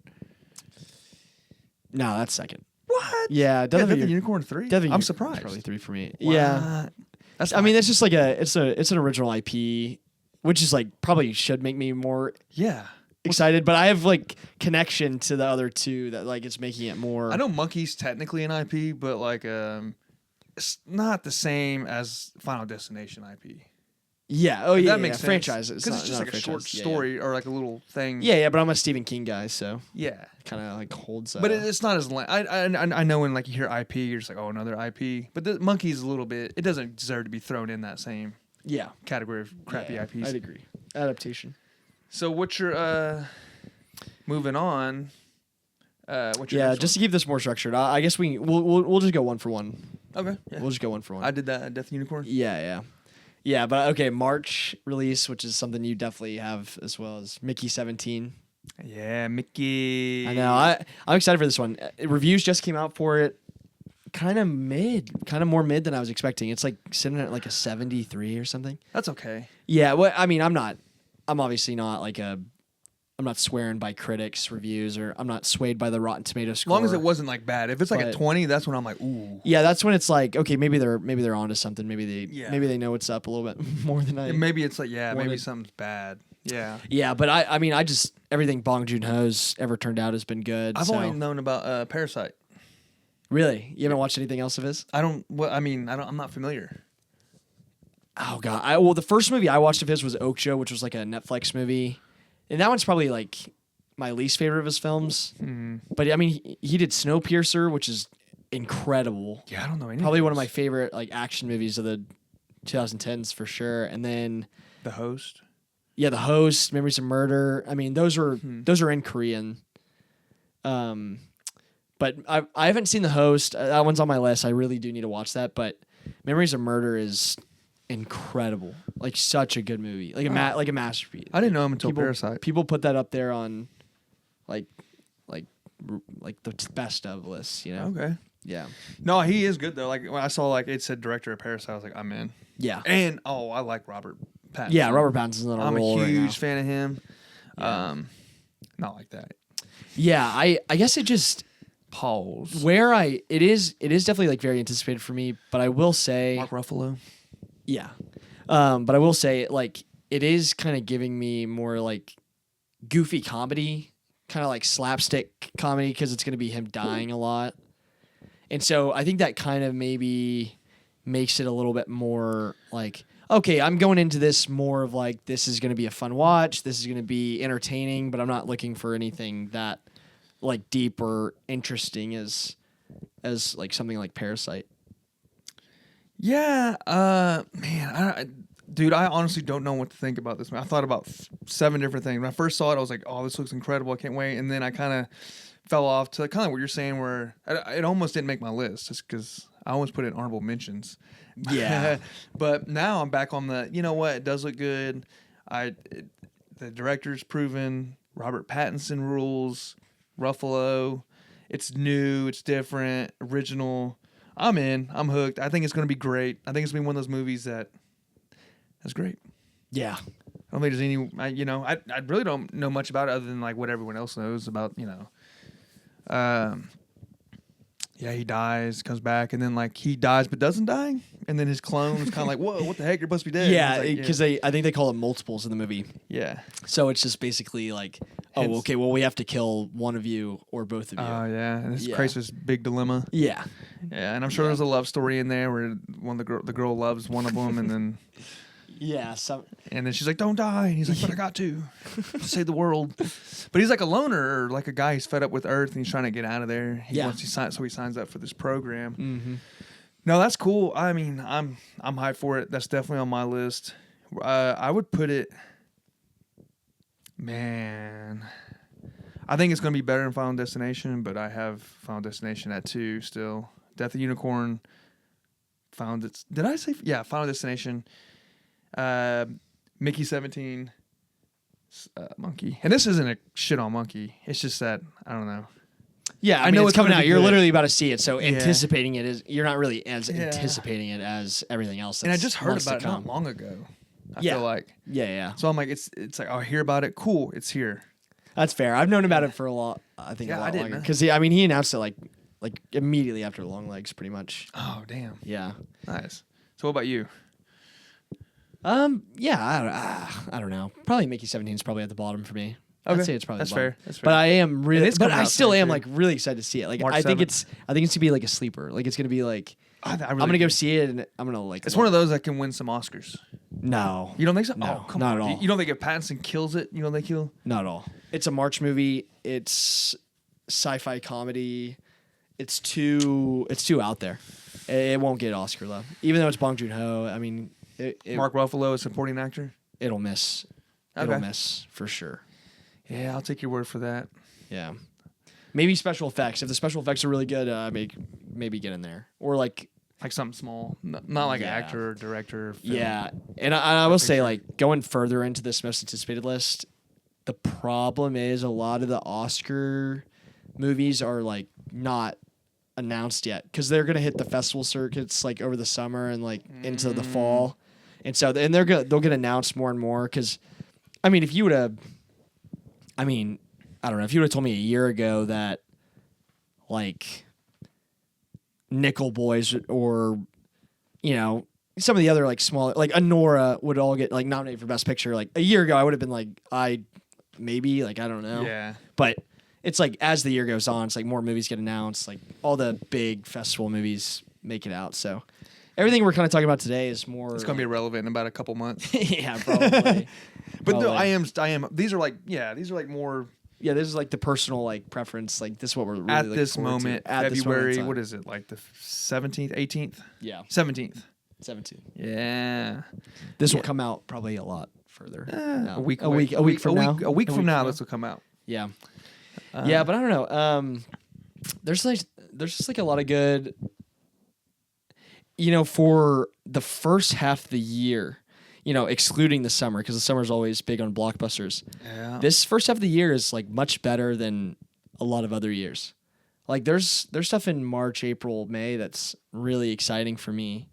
No, that's 2nd. What? Yeah, Death of the Uni- Unicorn 3. Death of I'm Uni- surprised. It's probably 3 for me. What? Yeah. That's. I mean, it's just like it's an original IP, which is like probably should make me more yeah. excited. But I have like connection to the other two that like it's making it more. I know Monkey's technically an IP, but like it's not the same as Final Destination IP. Yeah. Oh If yeah. that makes sense. Franchise. Because it's just not like a short franchise. Yeah, story or like a little thing. Yeah, but I'm a Stephen King guy, so Yeah. kind of like holds. But it's not as. I know when like you hear IP, you're just like, oh, another IP. But the Monkey's a little bit. It doesn't deserve to be thrown in that same yeah category of crappy Yeah, IPs. I'd agree. Adaptation. So what's your moving on? What's your Yeah, next just to keep this more structured, I guess we'll just go 1 for 1. one? Okay. Yeah. We'll just go 1 for 1. I did that at Death Unicorn. Yeah. Yeah, but okay, March release, which is something you definitely have as well as Mickey 17. Yeah, Mickey. I know. I'm excited for this one. Reviews just came out for it. Kind of more mid than I was expecting. It's like sitting at like a 73 or something. That's okay. Yeah, well, I mean, I'm obviously not like I'm not swearing by critics' reviews, or I'm not swayed by the Rotten Tomatoes score. As long as it wasn't like bad. If it's like a 20, that's when I'm like, ooh. Yeah, that's when it's like, okay, maybe they're onto something. Maybe they know what's up a little bit more than I. Maybe it's like, maybe something's bad. Yeah. Yeah, but I mean, I just everything Bong Joon-ho's ever turned out has been good. I've only known about Parasite. Really? You haven't watched anything else of his? I'm not familiar. Oh god. The first movie I watched of his was Okja, which was like a Netflix movie. And that one's probably like my least favorite of his films. Mm-hmm. But I mean, he did Snowpiercer, which is incredible. Yeah, I don't know any. Probably one of my favorite like action movies of the 2010s for sure. And then The Host. Yeah, The Host, Memories of Murder. I mean, those are in Korean. But I haven't seen The Host. That one's on my list. I really do need to watch that. But Memories of Murder is incredible. Like such a good movie. Like a masterpiece. I didn't know him until Parasite. People put that up there on like the best of lists, you know? Okay. Yeah. No, he is good though. Like when I saw like it said director of Parasite, I was like, I'm in. Yeah. And I like Robert Pattinson. Yeah, Robert Pattinson's on a roll. I'm a huge right now. fan of him. Yeah. Not like that. Yeah, I guess it just Pause. it is definitely like very anticipated for me, but I will say Mark Ruffalo. Yeah. But I will say like it is kind of giving me more like goofy comedy, kind of like slapstick comedy because it's going to be him dying a lot. And so I think that kind of maybe makes it a little bit more like, okay, I'm going into this more of like, this is going to be a fun watch. This is going to be entertaining, but I'm not looking for anything that like deep or interesting as like something like Parasite. Yeah, man, dude, I honestly don't know what to think about this. I thought about 7 different things. When I first saw it, I was like, oh, this looks incredible. I can't wait. And then I kind of fell off to kind of what you're saying where it almost didn't make my list just because I almost put it in honorable mentions. Yeah. But now I'm back on the, you know what, it does look good. The director's proven. Robert Pattinson rules. Ruffalo. It's new. It's different. Original. I'm in. I'm hooked. I think it's going to be great. I think it's going to be one of those movies that's great. Yeah. I don't think there's any, I really don't know much about it other than like what everyone else knows about, yeah, he dies, comes back, and then like he dies but doesn't die, and then his clone is kind of like, whoa, what the heck? You're supposed to be dead. Yeah, because I think they call it multiples in the movie. Yeah. So it's just basically like, oh, okay, well we have to kill one of you or both of you. Oh yeah, and it's Chrysler's big dilemma. Yeah. Yeah, and I'm sure there's a love story in there where the girl loves one of them, and then. Yeah, and then she's like, "Don't die," and he's like, "But I got to save the world." But he's like a loner, or like a guy who's fed up with Earth and he's trying to get out of there. So he signs up for this program. Mm-hmm. No, that's cool. I mean, I'm hyped for it. That's definitely on my list. I would put it, man. I think it's going to be better than Final Destination, but I have Final Destination at 2 still. Death of the Unicorn. Did I say? Yeah, Final Destination. Mickey 17, Monkey, and this isn't a shit on Monkey. It's just that I don't know. Yeah, I know it's coming out. You're literally about to see it, so anticipating it is you're not really as anticipating it as everything else. And I just heard about it not long ago. I feel like So I'm like it's like I hear about it. Cool, it's here. That's fair. I've known about it for a lot. I think a lot longer because he announced it like immediately after Long Legs, pretty much. Oh damn. Yeah. Nice. So what about you? Yeah, I don't know. Probably Mickey 17 is probably at the bottom for me. Okay. I'd say it's probably That's the bottom. fair. That's fair. But I am really, but I still am too. like really excited to see it. Like March I think 7th. it's gonna be like a sleeper. Like it's gonna be like I'm gonna go see it and I'm gonna like. It's one of those that can win some Oscars. No, you don't think so? No, oh, come not on. at all. You don't think if Pattinson kills it, you don't think he'll? Not at all. It's a March movie. It's sci-fi comedy. It's too out there. It won't get Oscar love, even though it's Bong Joon-ho. I mean, Mark Ruffalo is supporting actor. It'll miss. Okay. It'll miss for sure. Yeah, I'll take your word for that. Yeah, maybe special effects. If the special effects are really good, maybe get in there. Or like, Like something small, not like an actor or director. Or film. Yeah, and I will say, like, going further into this most anticipated list, the problem is a lot of the Oscar movies are like not announced yet because they're gonna hit the festival circuits like over the summer and like into the fall, and so they'll get announced more and more. Because, I mean, if you would have, I don't know, if you would have told me a year ago that like Nickel Boys or, you know, some of the other like smaller, like Anora would all get like nominated for Best Picture. Like a year ago, I would have been like, I don't know. Yeah. But it's like as the year goes on, it's like more movies get announced. Like all the big festival movies make it out. So everything we're kind of talking about today is more. It's gonna be relevant in about a couple months. Yeah, probably. But no, I am. These are like more. Yeah, this is like the personal like preference. Like this is what we're really at this moment. At February. this moment what is it? Like the 17th, 18th? Yeah, 17th. 17. Yeah. This will come out probably a lot further. A week from now. A week from now, this will come out. Yeah. Yeah, but I don't know. There's just like a lot of good. You know, for the first half of the year. You know, excluding the summer, because the summer is always big on blockbusters. Yeah. This first half of the year is like much better than a lot of other years. Like there's stuff in March, April, May that's really exciting for me.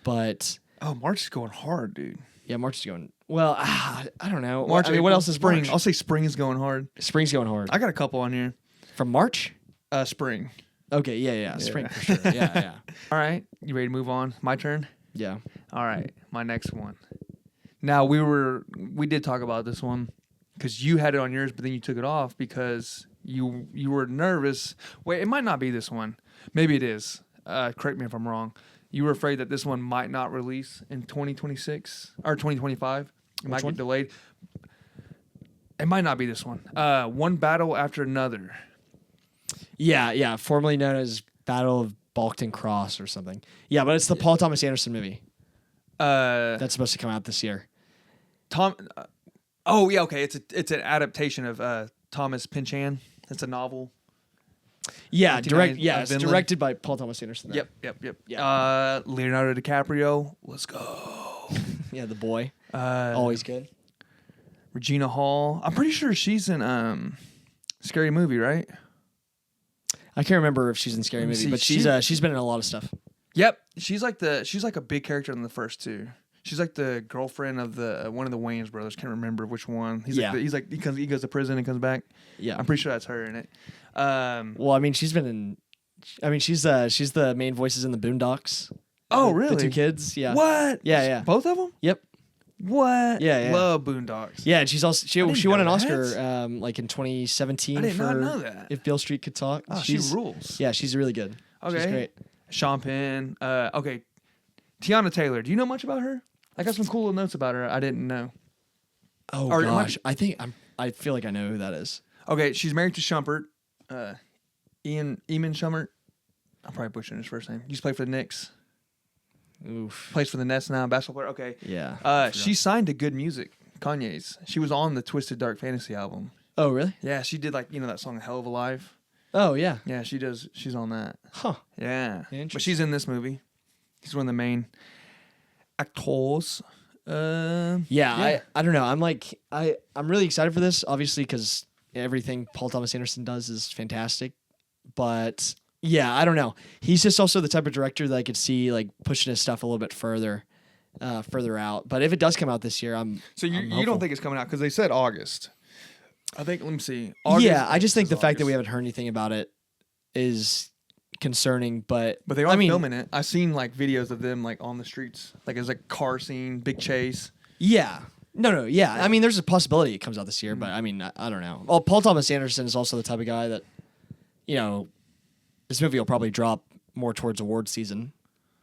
But March is going hard, dude. yeah, March is going well. I don't know. March. I mean, what else is spring? March? I'll say spring is going hard. Spring's going hard. I got a couple on here. From March? Spring. Okay, yeah, spring for sure. Yeah. All right, you ready to move on? My turn. Yeah. All right, my next one. Now we did talk about this one because you had it on yours, but then you took it off because you were nervous. Wait, it might not be this one. Maybe it is. Correct me if I'm wrong. You were afraid that this one might not release in 2026 or 2025. It might get delayed. It might not be this one. One Battle After Another. Yeah. Formerly known as Battle of Balkan Cross or something. Yeah, but it's the Paul Thomas Anderson movie. That's supposed to come out this year. Okay. It's an adaptation of Thomas Pynchon. It's a novel. Yeah, it's directed by Paul Thomas Anderson. Yep. Yeah. Leonardo DiCaprio. Let's go. Yeah, the boy. Always good. Regina Hall. I'm pretty sure she's in Scary Movie, right? I can't remember if she's in Scary Movie, but she's been in a lot of stuff. Yep, she's like a big character in the first two. She's like the girlfriend of the one of the Wayans brothers. Can't remember which one. He goes to prison and comes back. Yeah, I'm pretty sure that's her in it. Well, I mean, she's been in. I mean, she's the main voices in the Boondocks. Oh, really? The two kids. Yeah. What? Yeah. Both of them? Yep. What? Yeah. Love Boondocks. Yeah, and she's also she won an Oscar like in 2017. I did not know that. If Beale Street Could Talk. Oh, she rules. Yeah, she's really good. Okay. She's great. Sean Penn. Okay. Tiana Taylor. Do you know much about her? I got some cool little notes about her I didn't know. Oh gosh, I feel like I know who that is. Okay, she's married to Shumpert. Eamon Shumpert. I'm probably butchering his first name. Used to play for the Knicks. Oof. Plays for the Nets now, basketball player. Okay. Yeah. She signed to Good Music, Kanye's. She was on the Twisted Dark Fantasy album. Oh, really? Yeah, she did that song Hell of a Life. Oh, yeah. Yeah, she does. She's on that. Huh. Yeah. But she's in this movie. She's one of the main actors. Yeah. I don't know. I'm really excited for this, obviously, because everything Paul Thomas Anderson does is fantastic. But yeah, I don't know. He's just also the type of director that I could see like pushing his stuff a little bit further out. But if it does come out this year, I'm don't think it's coming out because they said August. I think. Let me see. August, I just think the fact that we haven't heard anything about it is concerning. But they are filming it. I've seen like videos of them like on the streets, like it's like car scene, big chase. Yeah. No. Yeah. I mean, there's a possibility it comes out this year, but I mean, I don't know. Well, Paul Thomas Anderson is also the type of guy that, you know, this movie will probably drop more towards award season.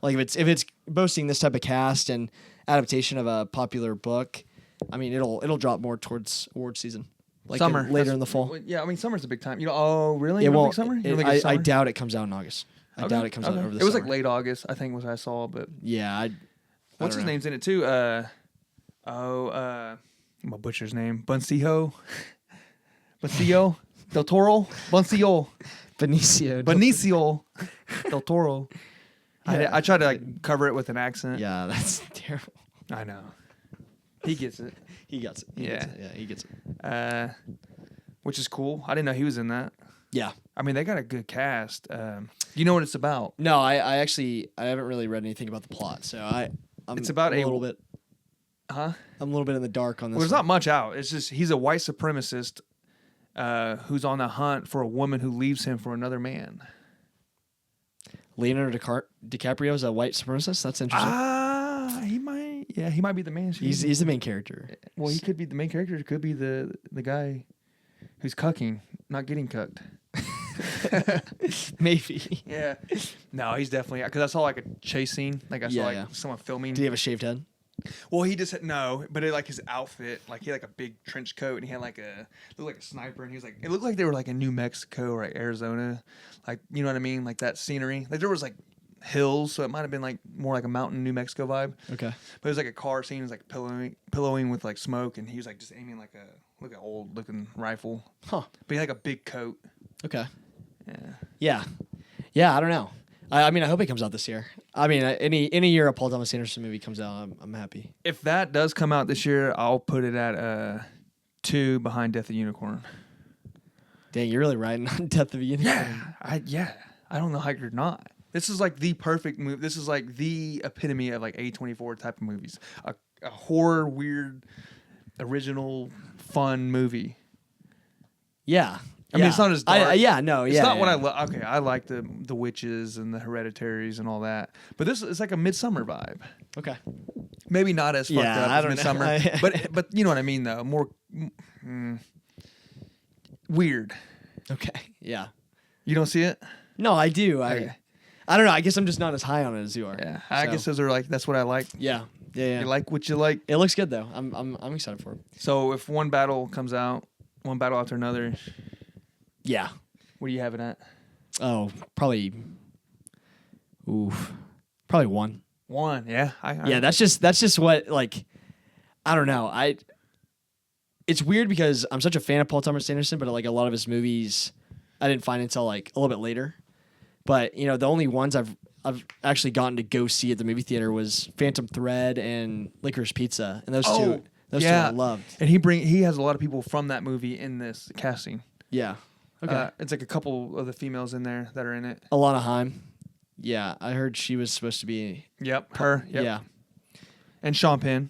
Like if it's boasting this type of cast and adaptation of a popular book, I mean, it'll drop more towards award season. Like summer later in the fall. Yeah, I mean, summer's a big time. You know, oh really? Yeah, well, summer? I doubt it comes out in August. I doubt it comes out over the summer. It was like late August, I think, was what I saw. But yeah, what's his name's in it too? My butcher's name, Benicio del Toro, Benicio Benicio del Toro. I tried to like cover it with an accent. Yeah, that's terrible. I know. He gets it. He gets it. Yeah, he gets it. Which is cool. I didn't know he was in that. Yeah. I mean, they got a good cast. You know what it's about? No, I haven't really read anything about the plot, so it's about a little bit. Huh? I'm a little bit in the dark on this. Well, there's not much out. It's just he's a white supremacist who's on the hunt for a woman who leaves him for another man. Leonardo DiCaprio is a white supremacist. That's interesting. He might. Yeah, he might be the man. He's the main character. Well, he could be the main character. He could be the guy who's cucking, not getting cucked. Maybe. Yeah. No, he's definitely, because I saw like a chase scene. Like I saw someone filming. Did he have a shaved head? Well, he just no, but it, like his outfit, like he had like a big trench coat and he had like looked like a sniper, and he was like, it looked like they were like in New Mexico or like Arizona, like, you know what I mean, like that scenery. Like there was like hills, so it might have been like more like a mountain New Mexico vibe. Okay. But it was like a car scene, it was like pillowing with like smoke, and he was like just aiming like an old looking rifle. Huh. But he had like a big coat. Okay. Yeah. Yeah. I don't know. I mean, I hope it comes out this year. I mean, any year a Paul Thomas Anderson movie comes out, I'm happy. If that does come out this year, I'll put it at 2 behind Death of the Unicorn. Dang, you're really riding on Death of a Unicorn. Yeah. I don't know how you're not. This is like the perfect movie. This is like the epitome of like A24 type of movies. A horror, weird, original, fun movie. Yeah. I mean, it's not as dark. It's not what I love. Okay, I like the witches and the hereditaries and all that. But this is like a Midsummer vibe. Okay. Maybe not as fucked up as Midsummer. but you know what I mean, though. More weird. Okay. Yeah. You don't see it? No, I do. Okay. I don't know. I guess I'm just not as high on it as you are. Yeah. I guess those are like, that's what I like. Yeah. You like what you like. It looks good, though. I'm excited for it. So if one battle comes out, one battle after another... Yeah. What are you having at? Oh, probably one. One, yeah. Yeah, that's just what, like, I don't know. It's weird because I'm such a fan of Paul Thomas Anderson, but like a lot of his movies I didn't find until like a little bit later. But, you know, the only ones I've actually gotten to go see at the movie theater was Phantom Thread and Licorice Pizza. And those two I loved. And he has a lot of people from that movie in this casting. Yeah. Okay. It's like a couple of the females in there that are in it. Alana Haim. Yeah, I heard she was supposed to be. Yep, her. Yep. Yeah. And Sean Penn.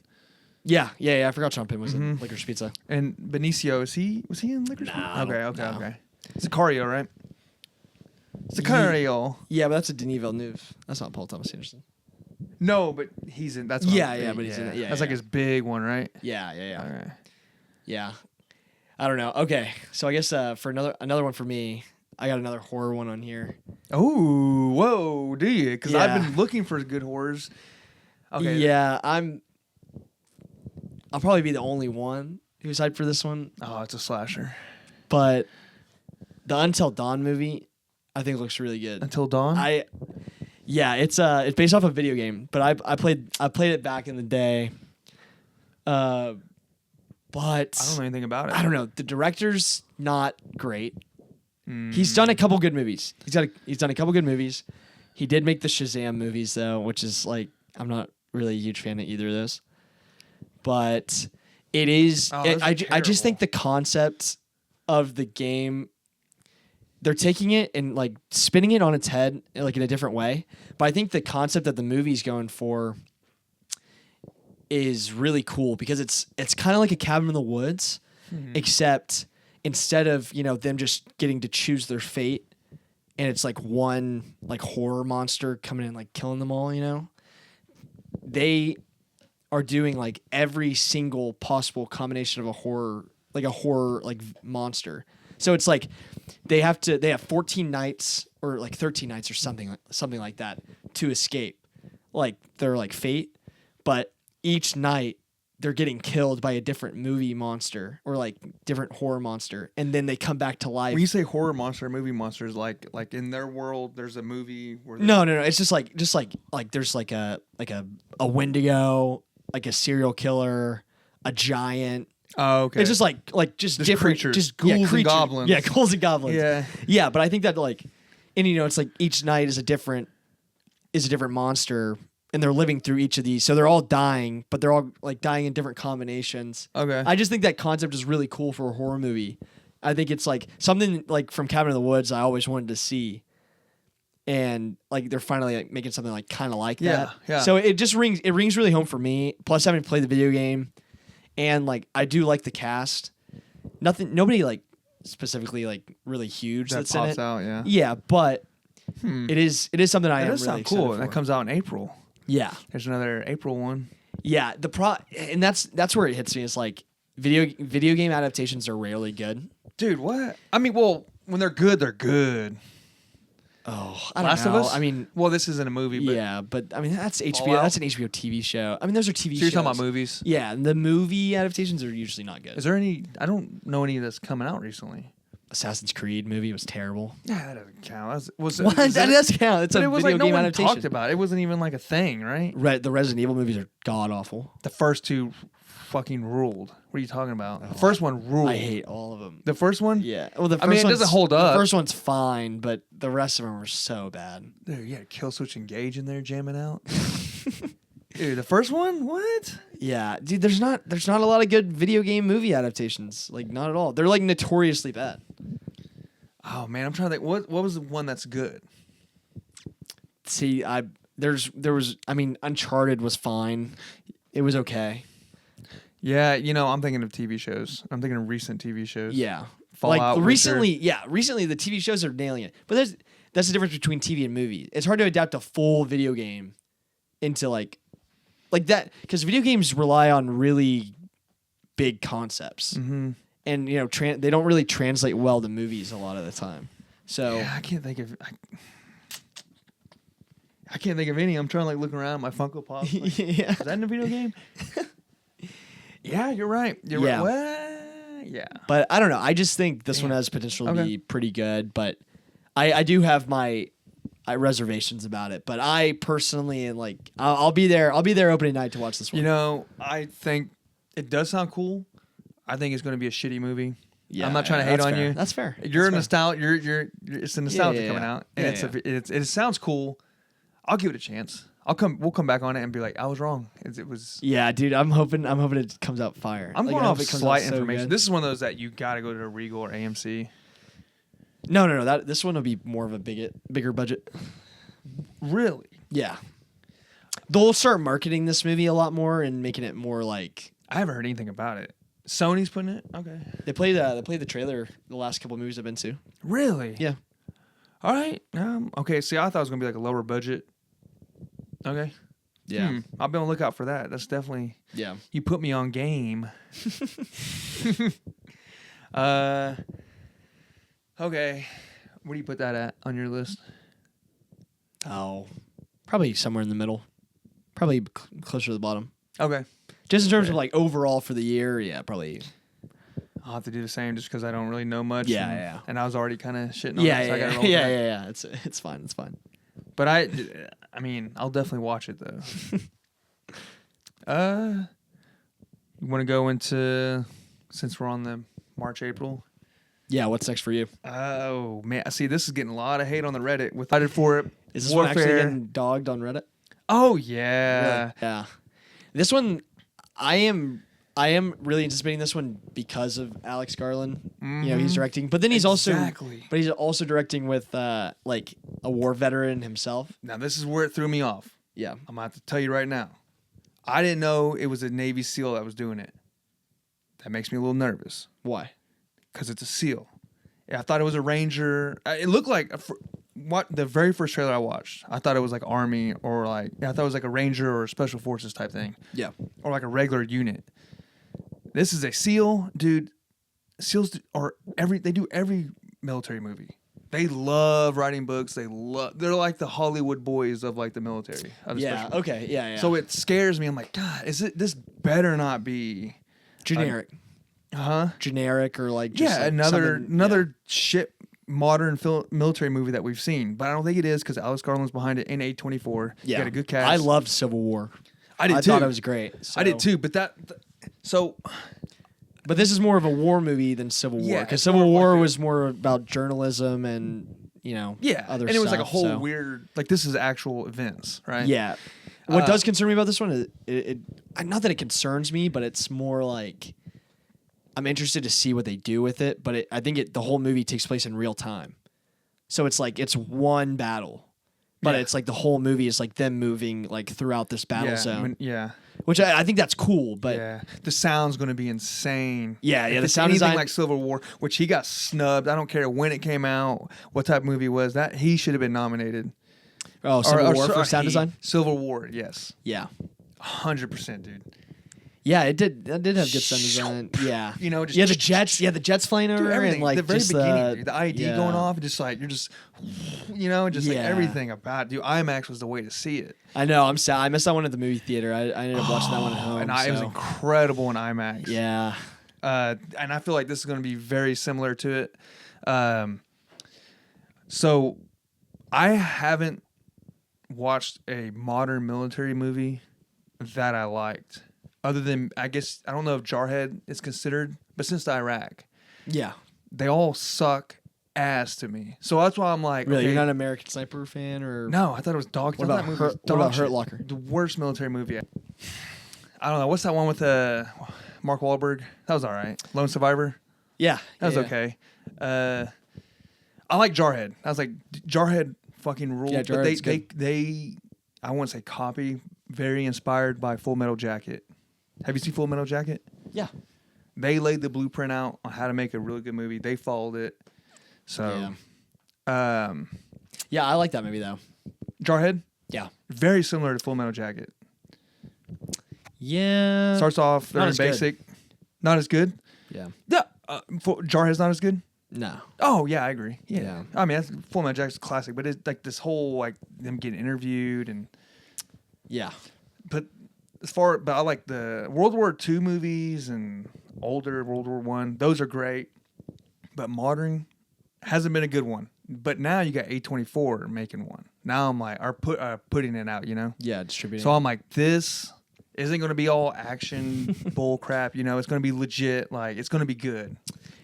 Yeah. I forgot Sean Penn was in Licorice Pizza. And Benicio, was he in Licorice Pizza? No. Okay. Sicario, right? Sicario. Yeah, but that's a Denis Villeneuve. That's not Paul Thomas Anderson. No, but he's in. That's but he's in it. Yeah, that's like his big one, right? Yeah. Okay. Yeah. I don't know. Okay, so I guess for another one for me, I got another horror one on here. Oh, whoa, do you? Because I've been looking for good horrors. Okay. Yeah, I'll probably be the only one who's hyped for this one. Oh, it's a slasher. But the Until Dawn movie, I think looks really good. Until Dawn? It's based off a video game, but I played it back in the day. But I don't know anything about it. I don't know. The director's not great. He's done a couple good movies. He's done a couple good movies. He did make the Shazam movies though, which is like I'm not really a huge fan of either of those. But it is. I just think the concept of the game, they're taking it and like spinning it on its head like in a different way. But I think the concept that the movie's going for is really cool because it's kind of like a Cabin in the Woods, except instead of, you know, them just getting to choose their fate and it's like one like horror monster coming in like killing them all, you know, they are doing like every single possible combination of a horror like monster. So it's like they have 14 nights or like 13 nights or something like that to escape like their like fate, but each night they're getting killed by a different movie monster or like different horror monster, and then they come back to life. When you say horror monster, movie monsters, like in their world, there's a movie where no. It's just like there's like a Wendigo, like a serial killer, a giant. Oh, okay. It's just like just different creatures, just ghouls and goblins. Yeah, ghouls and goblins. Yeah. But I think that like, and you know, it's like each night is a different is a different monster, and they're living through each of these. So they're all dying, but they're all like dying in different combinations. Okay. I just think that concept is really cool for a horror movie. I think it's like something like from Cabin in the Woods I always wanted to see. And like they're finally like making something like kind of like that. Yeah. So it rings really home for me. Plus having played the video game, and like I do like the cast. Nobody like specifically like really huge that that's pops in it. out, yeah. Yeah, but it is something I am does really sound cool. excited That for. comes out in April. Yeah. There's another April one. Yeah, and that's where it hits me. Is like video game adaptations are rarely good. Dude, what? I mean, well, when they're good, they're good. Oh, I don't Last know. of Us? I mean, well, this isn't a movie, but yeah, but I mean that's HBO. Fallout? That's an HBO TV show. I mean, those are TV so shows. you're talking about movies. Yeah, and the movie adaptations are usually not good. Is there any? I don't know any that's coming out recently. Assassin's Creed movie was terrible. Yeah, that doesn't count. That does count. It's a it was video like no game one adaptation. talked about it. It wasn't even like a thing, right? The Resident Evil movies are god awful. The first two fucking ruled. What are you talking about? The first one ruled. I hate all of them. The first one? Yeah. Well, the first I mean, it doesn't hold up. The first one's fine, but the rest of them are so bad. Dude, you had Kill Switch Engage in there jamming out. Dude, the first one? What? Yeah, dude. There's not a lot of good video game movie adaptations. Like not at all. They're like notoriously bad. Oh man, I'm trying to think. What was the one that's good? See, Uncharted was fine. It was okay. Yeah, I'm thinking of TV shows. I'm thinking of recent TV shows. Yeah. Fallout, like recently the TV shows are nailing it. But that's the difference between TV and movie. It's hard to adapt a full video game into like that, because video games rely on really big concepts. Mm-hmm. And they don't really translate well to movies a lot of the time. So yeah, I can't think of any. I'm trying to like look around my Funko Pop. Like, yeah. Is that in a video game? Yeah, you're right. You're Yeah. right. What? Yeah. But I don't know. I just think this one has potential to be pretty good. But I do have my reservations about it. But I personally am like, I'll be there. I'll be there opening night to watch this one. I think it does sound cool. I think it's going to be a shitty movie. Yeah, I'm not trying to hate on you. That's fair. You're nostalgia. It's a nostalgia coming out, and Yeah, it sounds cool. I'll give it a chance. We'll come back on it and be like, I was wrong. It was. Yeah, dude. I'm hoping it comes out fire. I'm going off slight information. So this is one of those that you got to go to a Regal or AMC. No. This one will be more of a bigger budget. Really? Yeah. They'll start marketing this movie a lot more and making it more like. I haven't heard anything about it. Sony's putting it. Okay. They played the trailer the last couple of movies I've been to. Really? Yeah. All right. Okay. See, I thought it was gonna be like a lower budget. Okay. Yeah. I'll be on the lookout for that. That's definitely. Yeah. You put me on game. Okay. Where do you put that at on your list? Oh, probably somewhere in the middle. Probably closer to the bottom. Okay. Just in terms of like overall for the year, yeah, probably. I'll have to do the same just because I don't really know much. Yeah. And I was already kind of shitting on it. So I gotta roll with that. Yeah. It's fine. It's fine. But I mean, I'll definitely watch it though. You want to go into, since we're on the March, April? Yeah, what's next for you? Oh man, see, this is getting a lot of hate on the Reddit. With I did for it. Is this Warfare. one actually getting dogged on Reddit? Oh yeah, Really? Yeah. This one, I am really anticipating this one because of Alex Garland. Mm-hmm. He's directing, but then he's also directing with like a war veteran himself. Now this is where it threw me off. Yeah. I'm gonna have to tell you right now. I didn't know it was a Navy SEAL that was doing it. That makes me a little nervous. Why? Because it's a SEAL. Yeah, I thought it was a Ranger. It looked like the very first trailer I watched. I thought it was like Army or I thought it was like a Ranger or a Special Forces type thing. Yeah. Or like a regular unit. This is a SEAL, dude. SEALs they do every military movie. They love writing books. They're like the Hollywood boys of like the military. Yeah. Okay. Yeah. So it scares me. I'm like, God, this better not be generic? Generic or like just like another shit modern military movie that we've seen. But I don't think it is because Alex Garland's behind it in A24. Yeah, got a good cast. I loved Civil War. I did too. I thought it was great. So. I did too. But But this is more of a war movie than Civil War, because Civil War was more about journalism and Yeah, other and it was like a stuff, whole so. weird, like this is actual events, right? Yeah. What does concern me about this one is it not that it concerns me, but it's more like I'm interested to see what they do with it. But I think the whole movie takes place in real time, so it's like it's one battle, but it's like the whole movie is like them moving like throughout this battle zone. Which I think that's cool, but the sound's going to be insane. Yeah, if the it's sound anything design like Civil War, which he got snubbed. I don't care when it came out, what type of movie it was that he should have been nominated. Oh, Civil War for sound design? Civil War, yes. Yeah. 100%, dude. Yeah, it did. That did have good sound design. Yeah, just the jets flying over, everything. And like the very just, beginning, the ID going off, and just like you're just, like everything about it. Dude, IMAX was the way to see it. I know. I'm sad. I missed that one at the movie theater. I ended up watching that one at home, and it was incredible in IMAX. Yeah, and I feel like this is going to be very similar to it. So, I haven't watched a modern military movie that I liked. Other than, I guess, I don't know if Jarhead is considered, but since Iraq, they all suck ass to me. So that's why I'm like, really, you're not an American Sniper fan, or no? I thought it was dog. What about Hurt Locker? The worst military movie. I don't know. What's that one with Mark Wahlberg? That was all right. Lone Survivor. Yeah, that was okay. I like Jarhead. I was like, Jarhead fucking ruled. Yeah, Jarhead's but they I wouldn't say copy. Very inspired by Full Metal Jacket. Have you seen Full Metal Jacket? Yeah. They laid the blueprint out on how to make a really good movie. They followed it. So, yeah, I like that movie though. Jarhead? Yeah. Very similar to Full Metal Jacket. Yeah. Starts off very basic. Good. Not as good? Yeah. Yeah. Jarhead's not as good? No. Oh, yeah, I agree. Yeah. I mean, Full Metal Jacket's a classic, but it's like this whole, like, them getting interviewed and... Yeah. But I like the World War II movies and older World War I. Those are great. But modern hasn't been a good one. But now you got A24 making one. Now I'm like, putting it out, Yeah, distributing. So I'm like, this isn't going to be all action bull crap. It's going to be legit. Like, it's going to be good.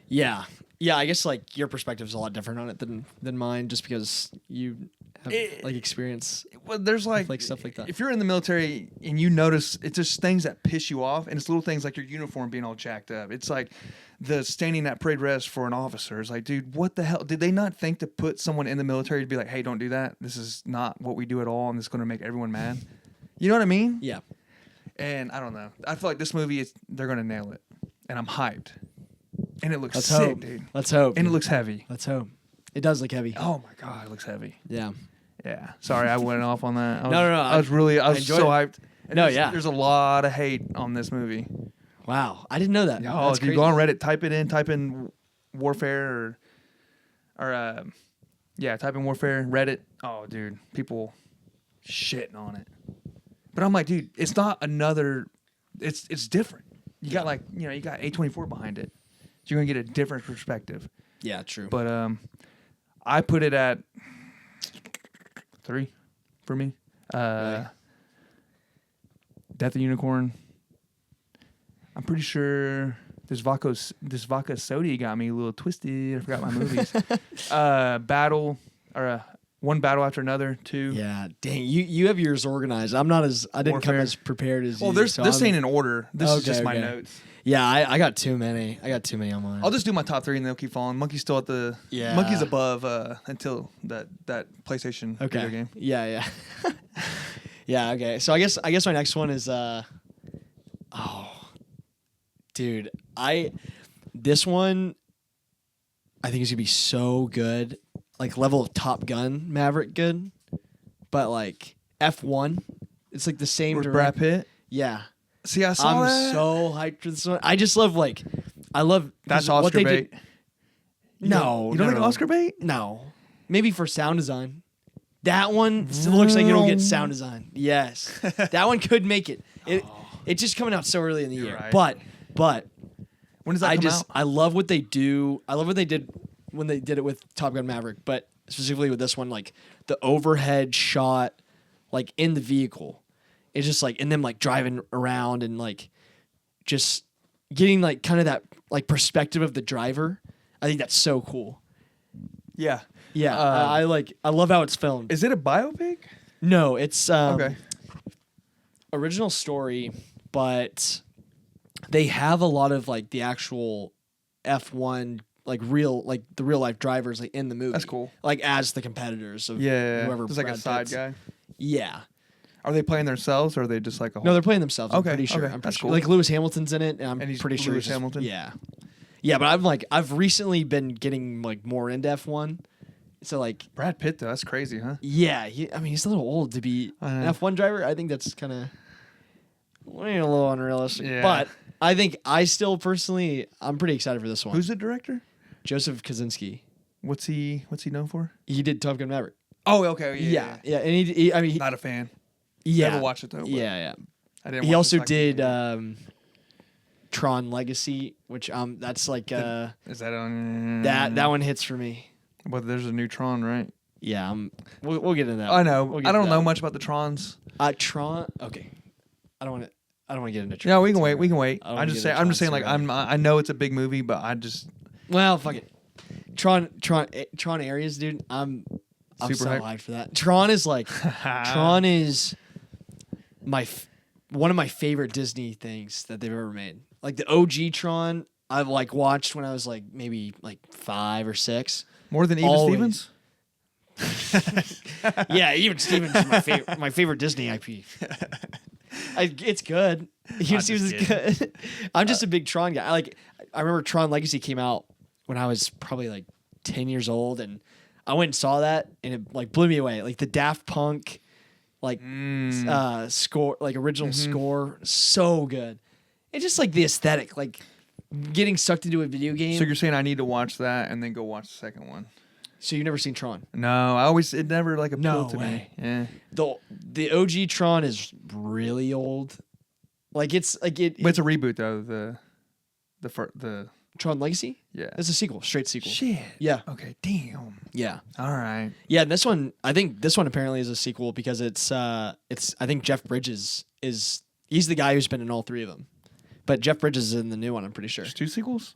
Yeah. Yeah, I guess like your perspective is a lot different on it than mine, just because you have like experience. Well, there's like stuff like that. If you're in the military and you notice, it's just things that piss you off, and it's little things like your uniform being all jacked up. It's like the standing at parade rest for an officer. It's like, dude, what the hell? Did they not think to put someone in the military to be like, hey, don't do that. This is not what we do at all, and it's going to make everyone mad. You know what I mean? Yeah. And I don't know. I feel like this movie they're going to nail it, and I'm hyped. And it looks Let's sick, hope. dude. Let's hope. And it looks heavy. Let's hope. It does look heavy. Oh my god, it looks heavy. Yeah. Yeah. Sorry, I went off on that. No. I was so hyped. And No, there's a lot of hate on this movie. Wow, I didn't know that. Oh, if you go on Reddit, type in warfare or type in warfare Reddit. Oh, dude, people shitting on it. But I'm like, dude, it's not another. It's different. You got you got A24 behind it. So you're gonna get a different perspective. Yeah, true. But I put it at 3 for me. Really? Death of Unicorn. I'm pretty sure this vodka soda got me a little twisted. I forgot my movies. Battle or one battle after another. 2. Yeah, dang, you have yours organized. I didn't come as prepared as you. Well, this ain't in order. This is just my notes. Yeah, I got too many. I got too many on mine. I'll just do my top 3 and they'll keep falling. Monkey's still at the Monkey's above until that PlayStation video game. Yeah. Yeah, okay. So I guess my next one is dude, this one I think is gonna be so good. Like level of Top Gun Maverick good. But like F1, it's like the same with Brad Pitt. Yeah. See, I saw that. I'm so hyped for this one. I just love that's Oscar bait. No, you don't think Oscar bait? No, maybe for sound design. That one looks like it'll get sound design. Yes, that one could make it. It's just coming out so early in the year. Right. But when does that come out? I love what they do. I love what they did when they did it with Top Gun Maverick, but specifically with this one, like the overhead shot, like in the vehicle. It's just like, and them like driving around and like just getting like kind of that like perspective of the driver. I think that's so cool. Yeah. Yeah, I love how it's filmed. Is it a biopic? No, it's Okay. original story, but they have a lot of like the actual F1 like the real life drivers like in the movie. That's cool. Like as the competitors of Yeah. whoever. Just like a side Pitt's. guy. Yeah. Are they playing themselves, or are they just like a whole... No, they're playing themselves. I'm Okay, pretty sure. okay, I'm that's pretty sure. cool. Like Lewis Hamilton's in it, and I'm he's pretty sure Lewis it's just- Hamilton? Yeah. Yeah, but I've recently been getting like more into F1. So like Brad Pitt, though. That's crazy, huh? yeah, he's a little old to be an F1 driver. I think that's kind of a little unrealistic. Yeah. But I think I'm pretty excited for this one. Who's the director? Joseph Kosinski. What's he known for? He did Top Gun Maverick. Oh, okay. Yeah. And he Not a fan. yeah. Never watched it, though. But Yeah. I didn't He watch also the second did movie. Tron Legacy, which that's like Is that on... that one hits for me. But there's a new Tron, right? Yeah, we'll get into that. I know. We'll get I don't to know that. much about the Trons. Tron. Okay, I don't want to get into Tron. Yeah, we can wait. We can wait. I don't I'm wanna just get saying. into I'm just saying. Tron Like, too I know it's a big movie, but I just... Well, fuck it. Tron Areas, dude. I'm Super so hyped. hyped for that. Tron is like Tron is one of my favorite Disney things that they've ever made. Like the OG Tron, I've like watched when I was like maybe like 5 or 6. More than Even Always. Stevens? Yeah, even Stevens is my favorite Disney IP. It's good. Even Stevens is good. I'm just a big Tron guy. I remember Tron Legacy came out when I was probably like 10 years old, and I went and saw that, and it like blew me away. Like the Daft Punk, like score, like original score, so good. It's just like the aesthetic, like getting sucked into a video game. So you're saying I need to watch that and then go watch the second one? So you've never seen Tron? No, it never like appealed to way. me. Yeah. The OG Tron is really old. Like it's like it. But it's a reboot though. The Tron Legacy? yeah. It's a sequel, straight sequel. Shit. Yeah. Okay. Damn. Yeah. All right. Yeah, and this one, I think this one apparently is a sequel because it's I think Jeff Bridges he's the guy who's been in all 3 of them. But Jeff Bridges is in the new one, I'm pretty sure. There's 2 sequels.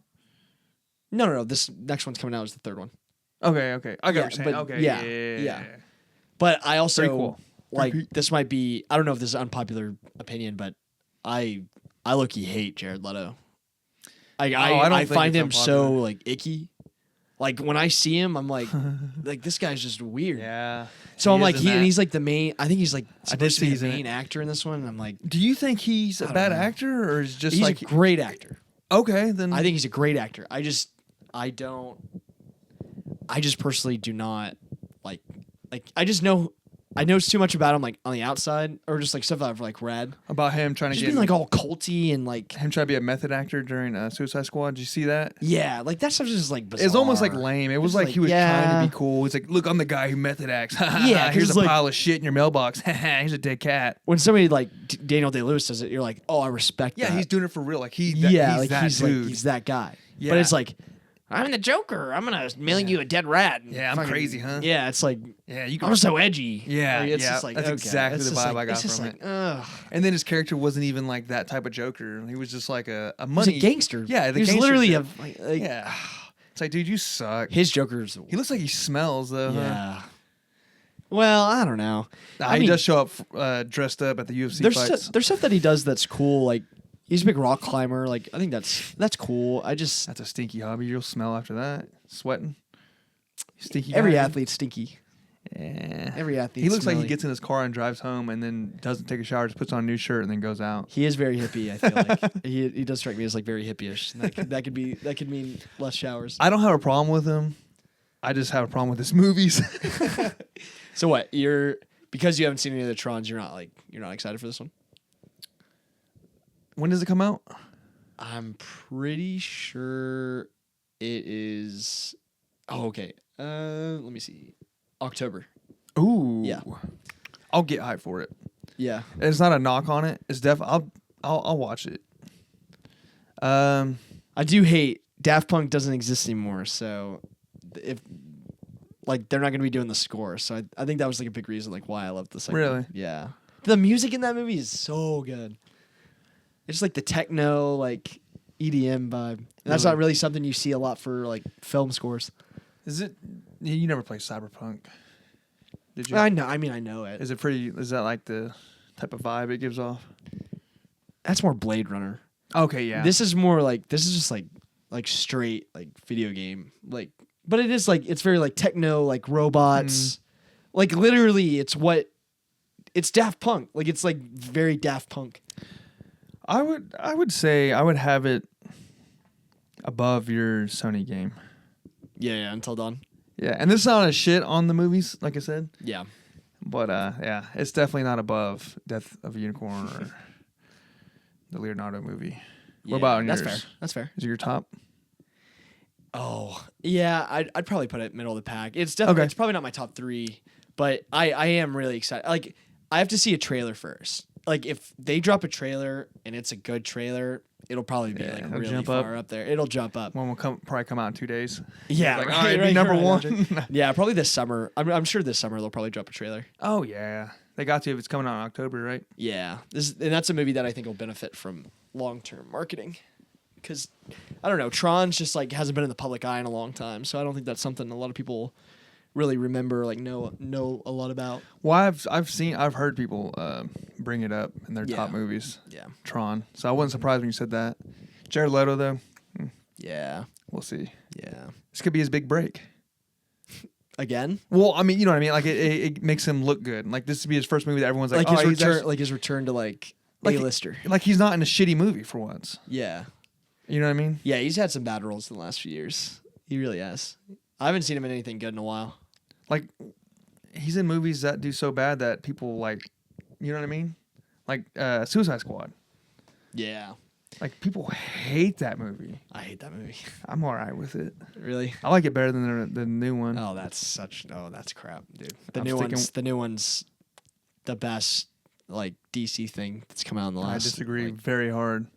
No, this next one's coming out as the 3rd one. Okay. I got what you're saying. but Okay. yeah. But I also Prequel. like this might be, I don't know if this is unpopular opinion, but I low-key hate Jared Leto. I don't think find it's him so unpopular. like icky. Like when I see him, I'm like this guy's just weird. Yeah. So I'm like, is in that. he's like the main. I think he's like supposed to be he's the in main actor in this one. And I'm like, Do you think he's a don't bad know. actor, or is just he's like a great actor. okay? Then I think he's a great actor. I just personally do not like. I know too much about him, like on the outside, or just like stuff that I've like read. about him trying to Just get being like all culty and like him trying to be a method actor during Suicide Squad. Did you see that? yeah, like that stuff is just like bizarre. It's almost like lame. It was like he was trying to be cool. He's like, "Look, I'm the guy who method acts. Yeah, 'cause here's it's a like- pile of shit in your mailbox. Here's a dead cat." When somebody like Daniel Day-Lewis does it, you're like, oh, I respect Yeah, that. he's doing it for real. Like he's like that he's dude. like he's that guy. Yeah. But it's like, I'm the Joker. I'm gonna mail you a dead rat. And Yeah, I'm crazy, huh? Yeah, it's like yeah, you can. I'm so edgy. Yeah, Like, it's yeah, just like, that's okay. exactly It's the just vibe like- I got it's just from like, it. ugh. And then his character wasn't even like that type of Joker. He was just like a He's money a gangster. Yeah, the he's gangster literally shit. like Yeah, it's like, dude, you suck. his Joker's. He looks like he smells though. Huh? Yeah. Well, I don't know. Nah, I he mean, does show up dressed up at the UFC fights. there's stuff that he does that's cool. Like he's a big rock climber. Like I think that's cool. I just That's a stinky hobby. You'll smell after that. Sweating. Stinky. every guy. athlete's stinky. Yeah. Every athlete. He looks like he gets in his car and drives home and then doesn't take a shower, just puts on a new shirt and then goes out. He is very hippie. I feel like he does strike me as like very hippie-ish. And that could mean less showers. I don't have a problem with him. I just have a problem with his movies. So what? Because you haven't seen any of the Trons, you're not excited for this one? When does it come out? I'm pretty sure it is. Oh, okay. Let me see. October. Ooh. Yeah. I'll get hyped for it. Yeah. It's not a knock on it. It's I'll watch it. I do hate Daft Punk doesn't exist anymore, so if like they're not going to be doing the score, so I think that was like a big reason like why I love the second. Really? One. Yeah. The music in that movie is so good. It's like the techno like EDM vibe. And that's Really? not really something you see a lot for like film scores. Is it You never played Cyberpunk, did you? I know. I mean, I know it. Is it pretty? Is that like the type of vibe it gives off? That's more Blade Runner. Okay, yeah. This is just like straight like video game like, but it is like it's very like techno like robots, like literally it's Daft Punk. Like it's like very Daft Punk. I would say I would have it above your Sony game. Yeah, Until Dawn. Yeah, and this is not a shit on the movies, like I said. Yeah. But yeah, it's definitely not above Death of a Unicorn or the Leonardo movie. What about yours? That's fair. Is it your top? Oh, yeah, I'd probably put it middle of the pack. It's definitely It's probably not my top 3, but I am really excited. Like I have to see a trailer first. Like if they drop a trailer and it's a good trailer, it'll probably be like really far up there. It'll jump up. One will probably come out in 2 days. Yeah, like, right, it'd be number one. Yeah, probably this summer. I'm sure this summer they'll probably drop a trailer. Oh yeah, they got to if it's coming out in October, right? Yeah, and that's a movie that I think will benefit from long-term marketing. Because I don't know, Tron's just like hasn't been in the public eye in a long time, so I don't think that's something a lot of people really remember, like know a lot about. Well, I've heard people bring it up in their top movies. Yeah, Tron. So I wasn't surprised when you said that. Jared Leto though. Yeah, we'll see. Yeah, this could be his big break. Again? Well, I mean, you know what I mean. Like it makes him look good. Like this would be his first movie that everyone's like, his return to like A-lister. Like he's not in a shitty movie for once. Yeah. You know what I mean? Yeah, he's had some bad roles in the last few years. He really has. I haven't seen him in anything good in a while. Like, he's in movies that do so bad that people like, you know what I mean? Like Suicide Squad. Yeah. Like people hate that movie. I hate that movie. I'm all right with it. Really? I like it better than the new one. Oh, that's crap, dude. The new one's the best like DC thing that's come out in the last. I disagree very hard.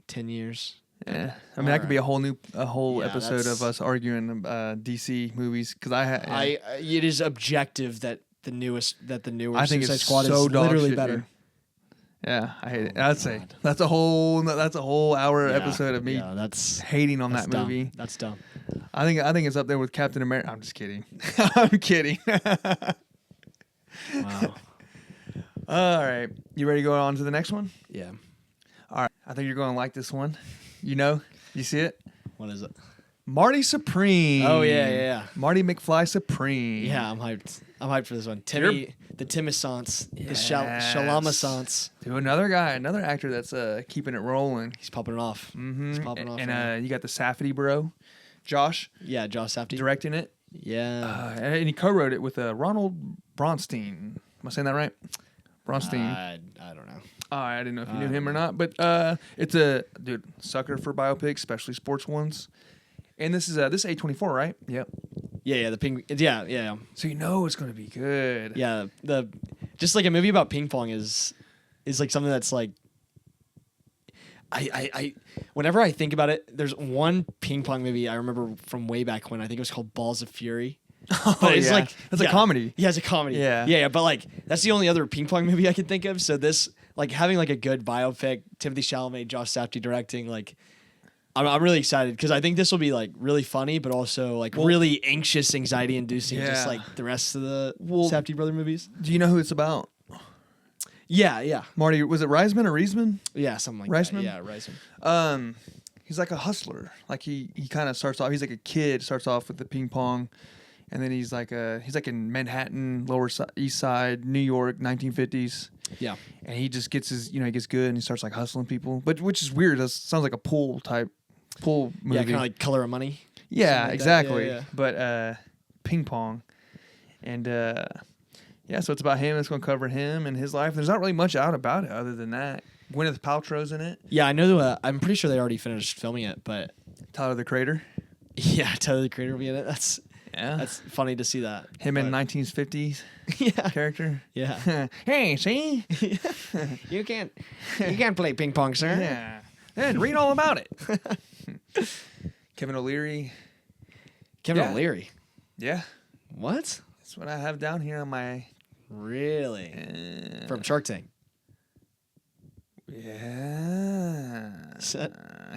10 years. Yeah, I mean that could be a whole episode of us arguing DC movies because it is objective that the newer Suicide Squad so is literally better. Dude. Yeah, I hate it. I'd say that's a whole hour episode of me that's hating on that movie. Dumb. That's dumb. I think it's up there with Captain America. I'm just kidding. I'm kidding. Wow. All right, you ready to go on to the next one? Yeah. All right, I think you're going to like this one. You see it? What is it? Marty Supreme. Oh yeah. Marty McFly Supreme. Yeah, I'm hyped. I'm hyped for this one. Timmy, the Timissance, the Shalamassance. Dude, another actor that's keeping it rolling. He's popping it off. Mm-hmm. He's popping off. And you got the Safdie bro, Josh. Yeah, Josh Safdie directing it. Yeah, and he co-wrote it with Ronald Bronstein. Am I saying that right? Bronstein. I don't know. I didn't know if you knew him or not, but it's sucker for biopics, especially sports ones. And this is A24, right? Yep. Yeah, the ping. Yeah. So it's going to be good. Yeah, just like a movie about ping pong is like something that's like I whenever I think about it, there's one ping pong movie I remember from way back when. I think it was called Balls of Fury. But it's like it's a comedy. Yeah, it's a comedy. Yeah. But like that's the only other ping pong movie I can think of. So this like having like a good biopic, Timothée Chalamet, Josh Safdie directing, like I'm really excited because I think this will be like really funny, but also like really anxious, anxiety inducing, just like the rest of the Safdie brother movies. Do you know who it's about? Yeah. Marty, was it Reisman or Reisman? Yeah, something like Reisman? that. Yeah, Reisman. He's like a hustler. Like he kind of starts off. He's like a kid. Starts off with the ping pong, and then he's like in Manhattan, Lower East Side, New York, 1950s. Yeah, and he just gets he gets good and he starts like hustling people, but which is weird. That sounds like a pool movie. Yeah, kind of like Color of Money. Yeah, like exactly. Yeah. But ping pong, and so it's about him. It's going to cover him and his life. There's not really much out about it other than that. Gwyneth Paltrow's in it. Yeah, I know. I'm pretty sure they already finished filming it, but Tyler the Creator. Yeah, Tyler the Creator will be in it. That's funny to see that. Him in 1950s character. Yeah. Hey, see? You can't play ping pong, sir. Yeah. And read all about it. Kevin O'Leary. O'Leary. Yeah. What? That's what I have down here on my. Really? From Shark Tank. Yeah.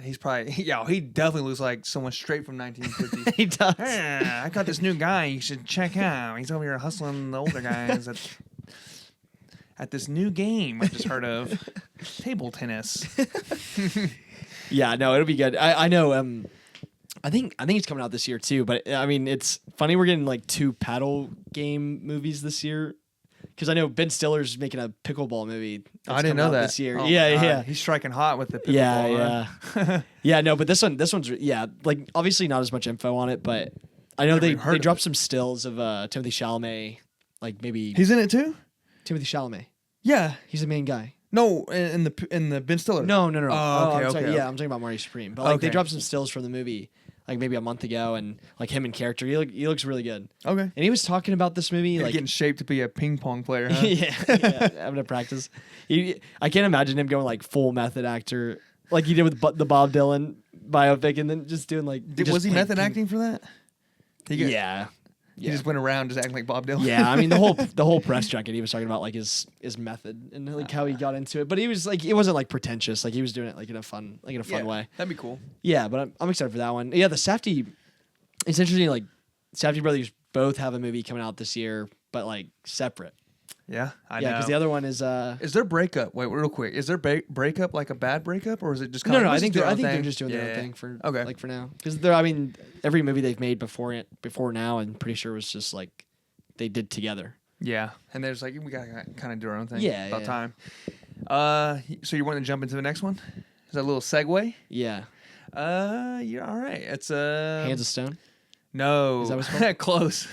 He's probably he definitely looks like someone straight from 1950s. He does. I got this new guy you should check out. He's over here hustling the older guys at this new game I just heard of, table tennis. Yeah, no, it'll be good. I know. I think it's coming out this year too. But I mean, it's funny we're getting like 2 paddle game movies this year. Because I know Ben Stiller's making a pickleball movie. I didn't know that this year. Oh, yeah. He's striking hot with the pickleball. Yeah. Yeah, no, but this one's like obviously not as much info on it, but I know they dropped some stills of Timothy Chalamet, like maybe he's in it too. Timothy Chalamet. Yeah, he's the main guy. No, in the Ben Stiller. No. Oh, okay, sorry. okay. Yeah, I'm talking about Marty Supreme. But like they dropped some stills from the movie like maybe a month ago, and like him in character, he looks really good. Okay. And he was talking about this movie like getting shaped to be a ping pong player. Huh? yeah, having to practice. I can't imagine him going like full method actor like he did with the Bob Dylan biopic, and then just doing like. Was he method acting for that? Yeah. He just went around just acting like Bob Dylan. Yeah, I mean the whole press junket, he was talking about like his method and like how he got into it, but he was like, it wasn't like pretentious, like he was doing it like in a fun way. That'd be cool. Yeah, but I'm excited for that one. Yeah, the Safdie. It's interesting. Like Safdie brothers both have a movie coming out this year, but like separate. Yeah, I know. Yeah, because the other one is. Is their breakup? Wait, real quick. Is their breakup like a bad breakup, or is it just no? I think they're just doing their own thing for like for now. Because they're, I mean, every movie they've made before now, I'm pretty sure was just like they did together. Yeah, and there's like we gotta kind of do our own thing. Yeah, about time. So you want to jump into the next one? Is that a little segue? Yeah. Yeah. All right. It's Hands of Stone. No, is that what's called? Close.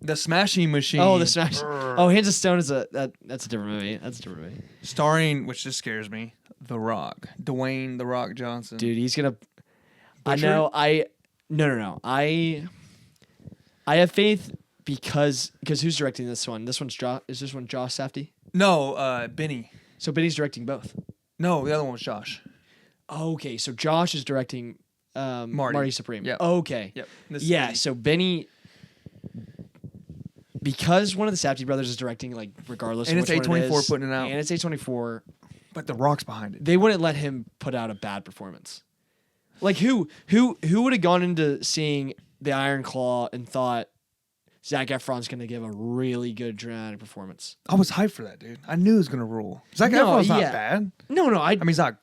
The Smashing Machine. Oh, the Smash. Oh, Hands of Stone is that's a different movie. That's a different movie. Starring, which just scares me, The Rock, Dwayne The Rock Johnson. Dude, he's gonna. Butcher? No. I have faith because who's directing this one? Is this one Josh Safdie? No, Benny. So Benny's directing both. No, the other one was Josh. Okay, so Josh is directing. Marty Supreme. Yep. Okay. Yep. Yeah. So Benny, because one of the Safdie brothers is directing, like regardless, and of it's which one it A24 is, putting it out, and it's A24. But The Rock's behind it. They wouldn't let him put out a bad performance. Like who would have gone into seeing The Iron Claw and thought Zac Efron's going to give a really good dramatic performance? I was hyped for that, dude. I knew he was going to rule. Zac Efron's not bad. No. I mean, he's not.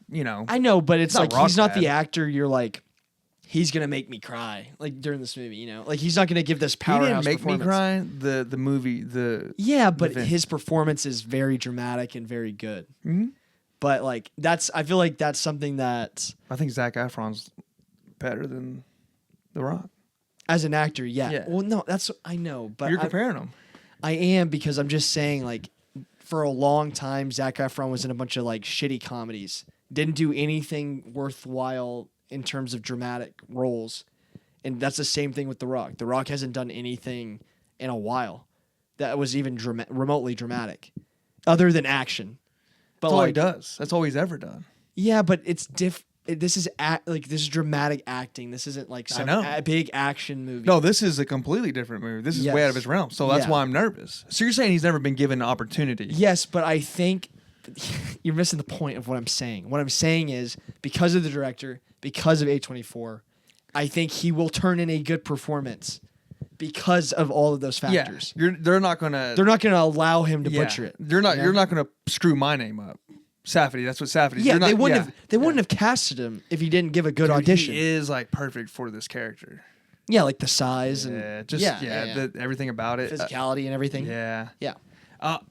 I know, but it's like he's not bad. the actor. You're like. He's gonna make me cry, like during this movie, Like he's not gonna give this powerhouse. He didn't make performance. me cry. The movie, yeah, but his performance is very dramatic and very good. Mm-hmm. But like I feel like that's something that I think Zac Efron's better than The Rock as an actor. Yeah. Well, no, I know, but you're comparing them. I am because I'm just saying, like, for a long time, Zac Efron was in a bunch of like shitty comedies. Didn't do anything worthwhile in terms of dramatic roles. And that's the same thing with The Rock. The Rock hasn't done anything in a while that was even remotely dramatic other than action. But that's all he does. That's all he's ever done. Yeah, but it's this is dramatic acting. This isn't like some big action movie. No, this is a completely different movie. This is way out of his realm. So that's why I'm nervous. So you're saying he's never been given an opportunity? Yes, but I think you're missing the point of what I'm saying. What I'm saying is because of the director, because of A24, I think he will turn in a good performance because of all of those factors. Yeah, they're not gonna allow him to butcher it. You're not gonna screw my name up. Safdie, that's what Safdie. Yeah, they wouldn't have casted him if he didn't give a good audition. He is like perfect for this character. Yeah, like the size and everything about it, physicality and everything. Yeah.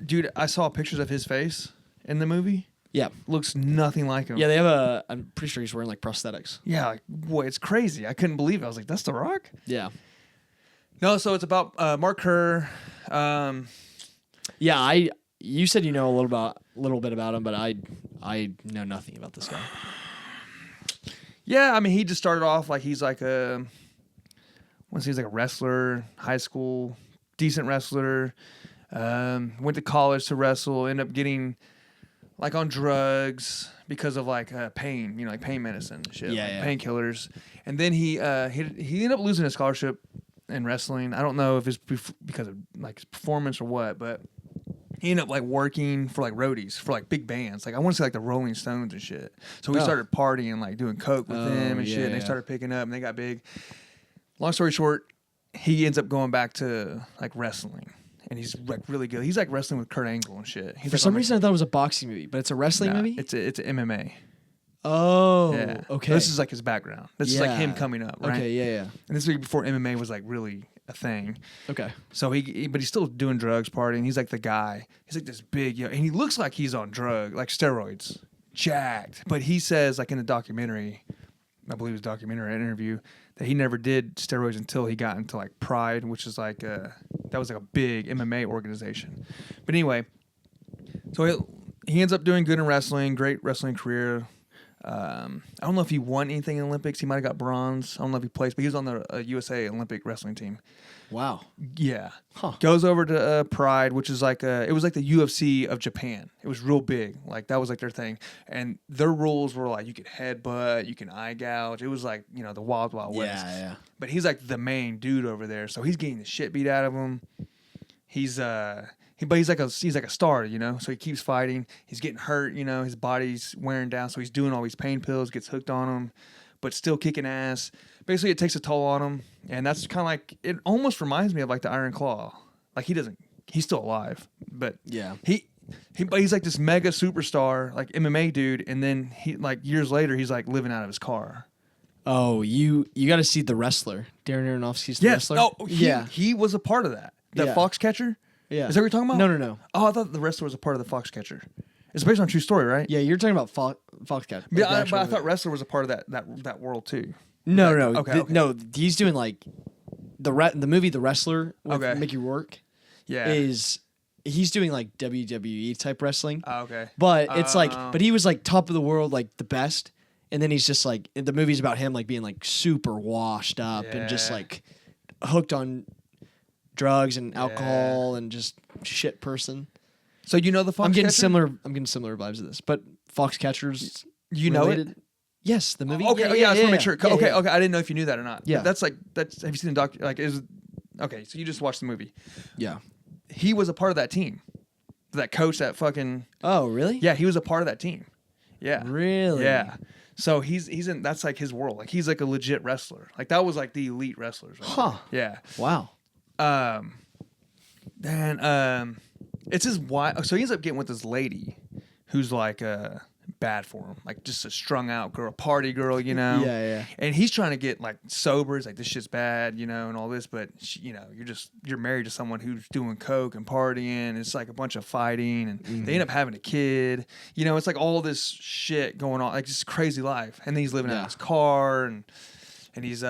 Dude, I saw pictures of his face in the movie. Yeah. Looks nothing like him. Yeah, I'm pretty sure he's wearing like prosthetics. Yeah, like, boy, it's crazy. I couldn't believe it. I was like, that's The Rock? Yeah. No, so it's about Mark Kerr. You said you know a little bit about him, but I know nothing about this guy. Yeah, I mean, he just started off like he's like a wrestler, high school, decent wrestler. Went to college to wrestle, ended up getting like on drugs because of like pain, like pain medicine and shit, painkillers. And then he ended up losing a scholarship in wrestling. I don't know if it's because of like his performance or what, but he he ended up like working for like roadies for like big bands. Like I want to say like the Rolling Stones and shit. So we started partying, like doing coke with them and shit. And they started picking up and they got big. Long story short, he ends up going back to like wrestling. And he's like really good. He's like wrestling with Kurt Angle and shit. For some reason, I thought it was a boxing movie, but it's a wrestling movie? It's an MMA. Oh, yeah. okay. So this is like his background. This is like him coming up, right? Okay, yeah. And this was before MMA was like really a thing. Okay. So but he's still doing drugs, partying. He's like the guy. He's like this big, and he looks like he's on like steroids, jacked. But he says like in the documentary, I believe it was a documentary interview, that he never did steroids until he got into like Pride, which is like that was like a big MMA organization. But anyway, so he ends up doing good in wrestling, great wrestling career. I don't know if he won anything in the Olympics. He might have got bronze. I don't know if he placed, but he was on the USA Olympic wrestling team. Wow. Yeah. Huh. Goes over to Pride, which is like it was like the UFC of Japan. It was real big. Like that was like their thing. And their rules were like you could headbutt, you can eye gouge. It was like, the wild, wild west. Yeah. But he's like the main dude over there. So he's getting the shit beat out of him. He's like a star, So he keeps fighting. He's getting hurt, His body's wearing down, so he's doing all these pain pills, gets hooked on them, but still kicking ass. Basically, it takes a toll on him, and that's kind of like it. Almost reminds me of like the Iron Claw. Like he's still alive, but yeah, but he's like this mega superstar, like MMA dude, and then he like years later he's like living out of his car. Oh, you got to see The Wrestler, Darren Aronofsky's The Wrestler. Oh, he was a part of that. That Foxcatcher. Yeah. Is that what you're talking about? No. Oh, I thought The Wrestler was a part of the Foxcatcher. It's based on a true story, right? Yeah, you're talking about Foxcatcher. Yeah, but I thought Wrestler was a part of that world too. No. Okay. No, he's doing like the movie The Wrestler with Mickey Rourke. Yeah. He's doing like WWE type wrestling. Oh, okay. But it's but he was like top of the world, like the best. And then he's just like, the movie's about him like being like super washed up and just like hooked on drugs and alcohol and just shit person. So the Foxcatcher? I'm getting similar vibes of this, but Foxcatchers. You related? Know it? Yes, the movie. Okay, I just want to make sure. Okay, I didn't know if you knew that or not. Yeah, that's. Have you seen the doc? Like, okay? So you just watched the movie. Yeah, he was a part of that team. That coach, that fucking. Oh, really? Yeah, he was a part of that team. Yeah. Really? Yeah. So he's in. That's like his world. Like he's like a legit wrestler. Like that was like the elite wrestlers. Right? Huh. Yeah. Wow. Then it's his wife. So he ends up getting with this lady who's like bad for him, like just a strung out girl, party girl, Yeah. And he's trying to get like sober. It's like this shit's bad, and all this. But you're married to someone who's doing coke and partying. It's like a bunch of fighting, and they end up having a kid. It's like all this shit going on, like just crazy life. And then he's living out in his car, and he's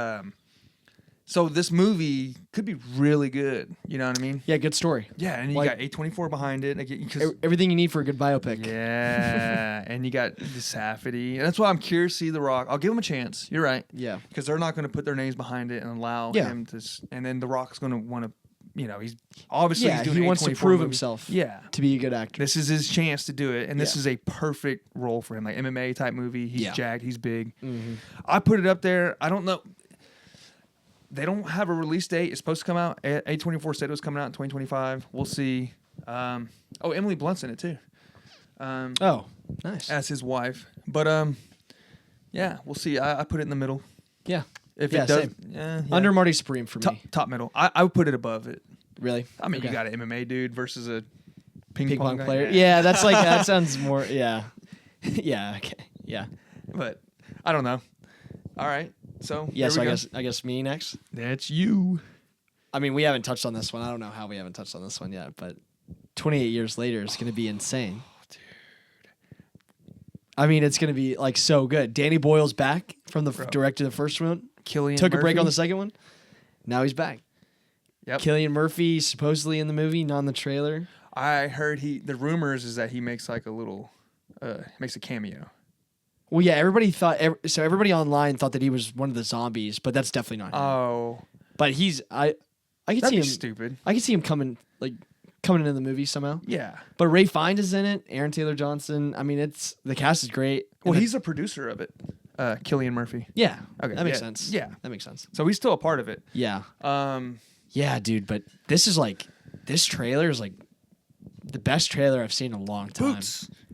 So this movie could be really good. You know what I mean? Yeah, good story. Yeah, and you got A24 behind it. Everything you need for a good biopic. Yeah, and you got the Safety. And that's why I'm curious to see The Rock. I'll give him a chance. You're right. Yeah. Because they're not going to put their names behind it and allow him to. And then The Rock's going to want to, he's obviously he's doing he wants to prove himself. Yeah. To be a good actor. This is his chance to do it. And this is a perfect role for him. Like MMA type movie. He's jacked. He's big. Mm-hmm. I put it up there. I don't know. They don't have a release date. It's supposed to come out. A24 said it was coming out in 2025. We'll see. Emily Blunt's in it too. Nice. As his wife. But we'll see. I put it in the middle. Yeah. If it does, under Marty Supreme for me. Top middle. I would put it above it. Really? I mean, you got an MMA dude versus a ping pong player. Yeah, that's like that sounds more. Yeah. Yeah. Okay. Yeah. But I don't know. All right. So I guess me next. That's you. I mean, we haven't touched on this one. I don't know how we haven't touched on this one yet, but 28 years later is going to be insane. Dude. I mean, it's going to be like so good. Danny Boyle's back from the director of the first one. Cillian took Murphy. A break on the second one. Now he's back. Yep. Cillian Murphy supposedly in the movie, not in the trailer. I heard the rumors is that he makes like a little makes a cameo. Well, yeah, everybody online thought that he was one of the zombies, but that's definitely not him. Oh. But I could see him stupid. I could see him coming into the movie somehow. Yeah. But Ray Fiennes is in it, Aaron Taylor Johnson. I mean, the cast is great. Well, he's a producer of it. Cillian Murphy. Yeah. Okay. That makes sense. Yeah. That makes sense. So he's still a part of it. Yeah. Yeah, dude, but this trailer is like the best trailer I've seen in a long time.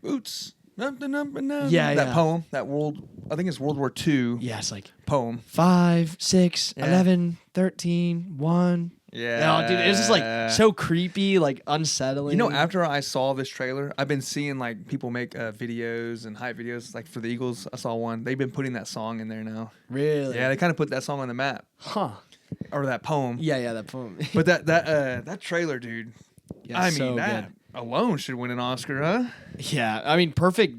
Boots. Yeah, that poem, I think it's World War II. Yeah, it's like poem. 5, 6, 11, 13, 1. Yeah. No, dude, it was just like so creepy, like unsettling. You know, after I saw this trailer, I've been seeing like people make videos and hype videos. Like for the Eagles, I saw one. They've been putting that song in there now. Really? Yeah, they kind of put that song on the map. Huh. Or that poem. Yeah, that poem. But that trailer, dude. Yeah, I so mean, that good. alone should win an Oscar, huh? Yeah, I mean, perfect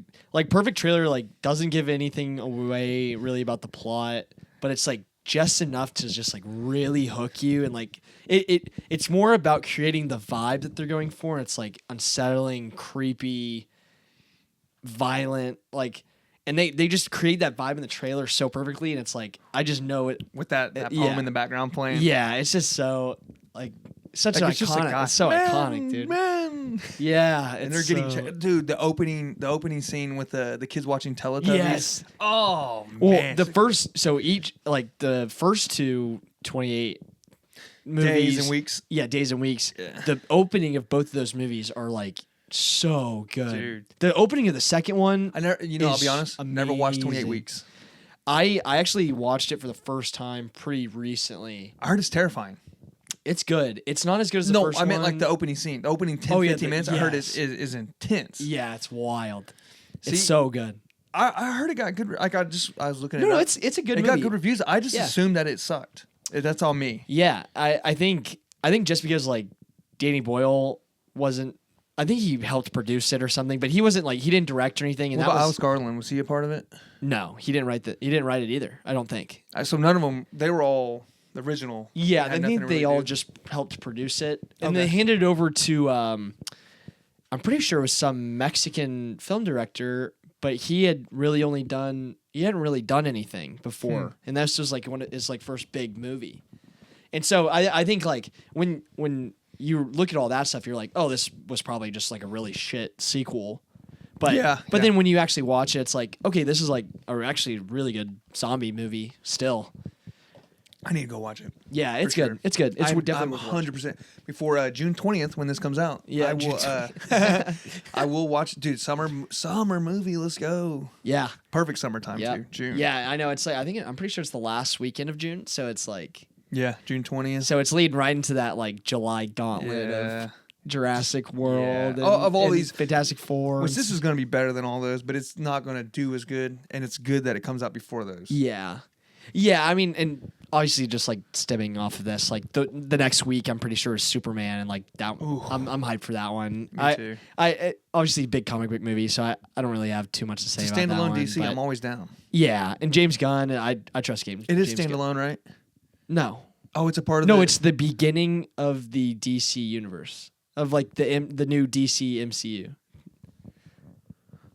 trailer. Like, doesn't give anything away really about the plot, but it's like just enough to just like really hook you, and like it's more about creating the vibe that they're going for. It's like unsettling, creepy, violent, like, and they just create that vibe in the trailer so perfectly, and it's like I just know it with that poem in the background playing. Yeah, it's just so like. Such like an it's just iconic. It's so iconic, dude. Man. Yeah, and they're getting dude. The opening scene with the kids watching Teletubbies. Yes. Oh well, man. the first the first two 28 movies, Days and Weeks. Yeah, Days and Weeks. Yeah. The opening of both of those movies are like so good. Dude. The opening of the second one, I never. I'll be honest. Amazing. Never watched 28 Weeks. I actually watched it for the first time pretty recently. I heard it's terrifying. It's good. It's not as good as the first one. No, I meant like the opening scene. The opening 10, 15 minutes, I heard is intense. Yeah, it's wild. See, it's so good. I heard it got good. Like I was looking at it. No, up. it's a good movie. It got good reviews. I just assumed that it sucked. That's all me. Yeah, I think just because like Danny Boyle wasn't. I think he helped produce it or something, but he wasn't like he didn't direct or anything. And what about Alex Garland? Was he a part of it? No, he didn't write He didn't write it either. I don't think. So none of them. They were all the original. Yeah, I think they all just helped produce it, and Okay. they handed it over to. I'm pretty sure it was some Mexican film director, but he hadn't really done anything before, and that's just like his like first big movie. And so I think like when you look at all that stuff, you're like, oh, this was probably just like a really shit sequel. But then when you actually watch it, it's like, okay, this is like actually a really good zombie movie still. I need to go watch it. Yeah, it's good. Sure. It's good. It's definitely 100% before June 20th when this comes out. Yeah, I will. I will watch, dude. Summer movie. Let's go. Yeah, perfect summertime too. June. Yeah, I know. It's like I'm pretty sure it's the last weekend of June, so it's like June 20th. So it's leading right into that like July gauntlet of Jurassic World. Yeah. Of all these Fantastic Four. Which this is going to be better than all those, but it's not going to do as good, and it's good that it comes out before those. Yeah. I mean, and obviously, just like stemming off of this, like the next week, I'm pretty sure is Superman, and like that, I'm hyped for that one. Me too. I obviously big comic book movie, so I don't really have too much to say about that one. Standalone DC, but I'm always down. Yeah, and James Gunn, I trust James. It is James standalone, Gunn. right? No. Oh, it's a part of. No, it's the beginning of the DC universe of like the new DC MCU.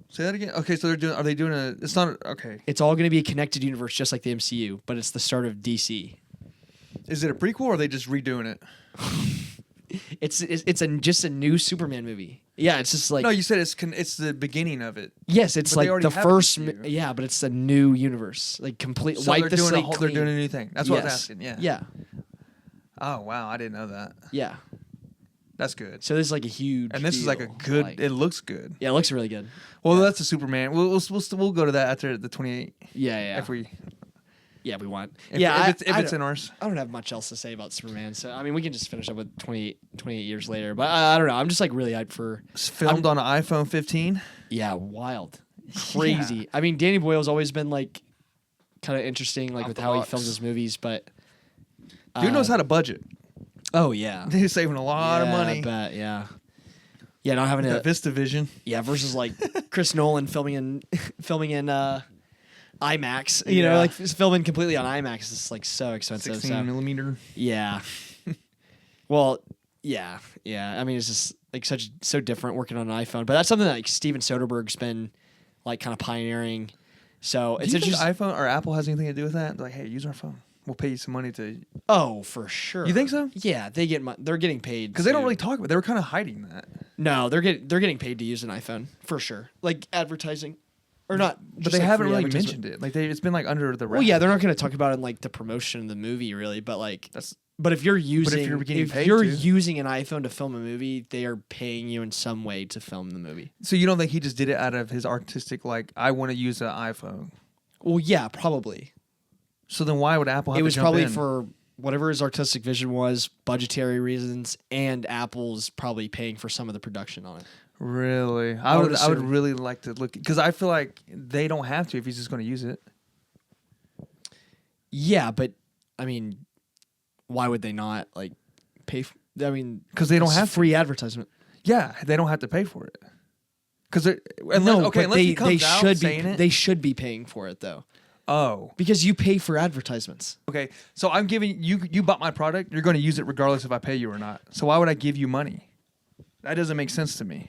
Say that again. Okay, so are they doing a? It's not okay. It's all going to be a connected universe, just like the MCU, but it's the start of DC. Is it a prequel or are they just redoing it? It's just a new Superman movie. Yeah, it's just like no. You said it's the beginning of it. Yes, it's but like the first. Yeah, but it's a new universe, like complete. So wipe the slate clean. They're doing a new thing. That's what I was asking. Yeah. Yeah. Oh wow, I didn't know that. Yeah. That's good. So this is like a huge. And this deal. is like a good. Like, it looks good. Yeah, it looks really good. Well, that's a Superman. We'll go to that after the 28. Yeah. If we. Yeah, we want. If it's in ours. I don't have much else to say about Superman, so I mean we can just finish up with 28 years later. But I don't know. I'm just like really hyped for. It's filmed on an iPhone 15. Yeah, wild, crazy. Yeah. I mean, Danny Boyle's always been like kind of interesting, like with how he films his movies, but dude knows how to budget. Oh yeah, he's saving a lot of money. I bet, yeah, not having a VistaVision. Yeah, versus like Chris Nolan filming in IMAX. You know, like filming completely on IMAX is like so expensive. 16 millimeter. Yeah. Well, yeah. I mean, it's just like so different working on an iPhone, but that's something that like Steven Soderbergh's been like kind of pioneering. So it's interesting. iPhone or Apple has anything to do with that? They're like, hey, use our phone. We'll pay you some money to. Oh, for sure. You think so? Yeah, they're getting paid because they don't really talk about it. They were kind of hiding that. No, they're getting paid to use an iPhone for sure, like advertising. or not. But they haven't really mentioned it. Like it's been like under the wraps. Well, yeah, they're not going to talk about it in like the promotion of the movie, really. But like But if you're using an iPhone to film a movie, they are paying you in some way to film the movie. So you don't think he just did it out of his artistic, like, I want to use an iPhone? Well, yeah, probably. So then why would Apple have to jump in? It was probably for whatever his artistic vision was, budgetary reasons, and Apple's probably paying for some of the production on it. Really? I would really like to look, because I feel like they don't have to if he's just going to use it. Yeah, but I mean, why would they not like pay? Because they don't have free advertisement. Yeah, they don't have to pay for it. Because they should be paying for it though. Oh, because you pay for advertisements. Okay, so I'm giving you. You bought my product. You're going to use it regardless if I pay you or not. So why would I give you money? That doesn't make sense to me.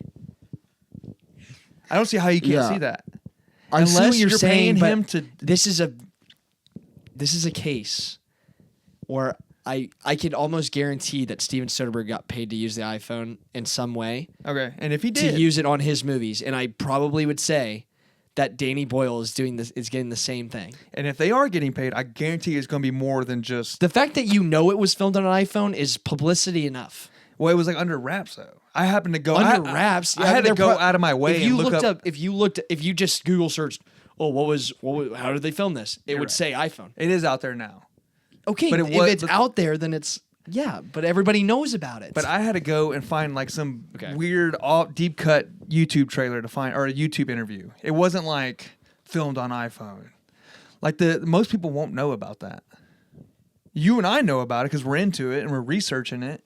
I don't see how you can't see that. Unless you're paying him to. This is a case where I could almost guarantee that Steven Soderbergh got paid to use the iPhone in some way. Okay, and if he did, to use it on his movies, and I probably would say that Danny Boyle is getting the same thing. And if they are getting paid, I guarantee it's going to be more than just the fact that it was filmed on an iPhone is publicity enough. Well, it was like under wraps though. I happened to go under wraps. I had to go out of my way. If you just Google searched, how did they film this? It would say iPhone. It is out there now. Okay, but if it's out there, then it's but everybody knows about it. But I had to go and find like some weird deep cut YouTube trailer to find, or a YouTube interview. It wasn't like filmed on iPhone. Like most people won't know about that. You and I know about it because we're into it and we're researching it.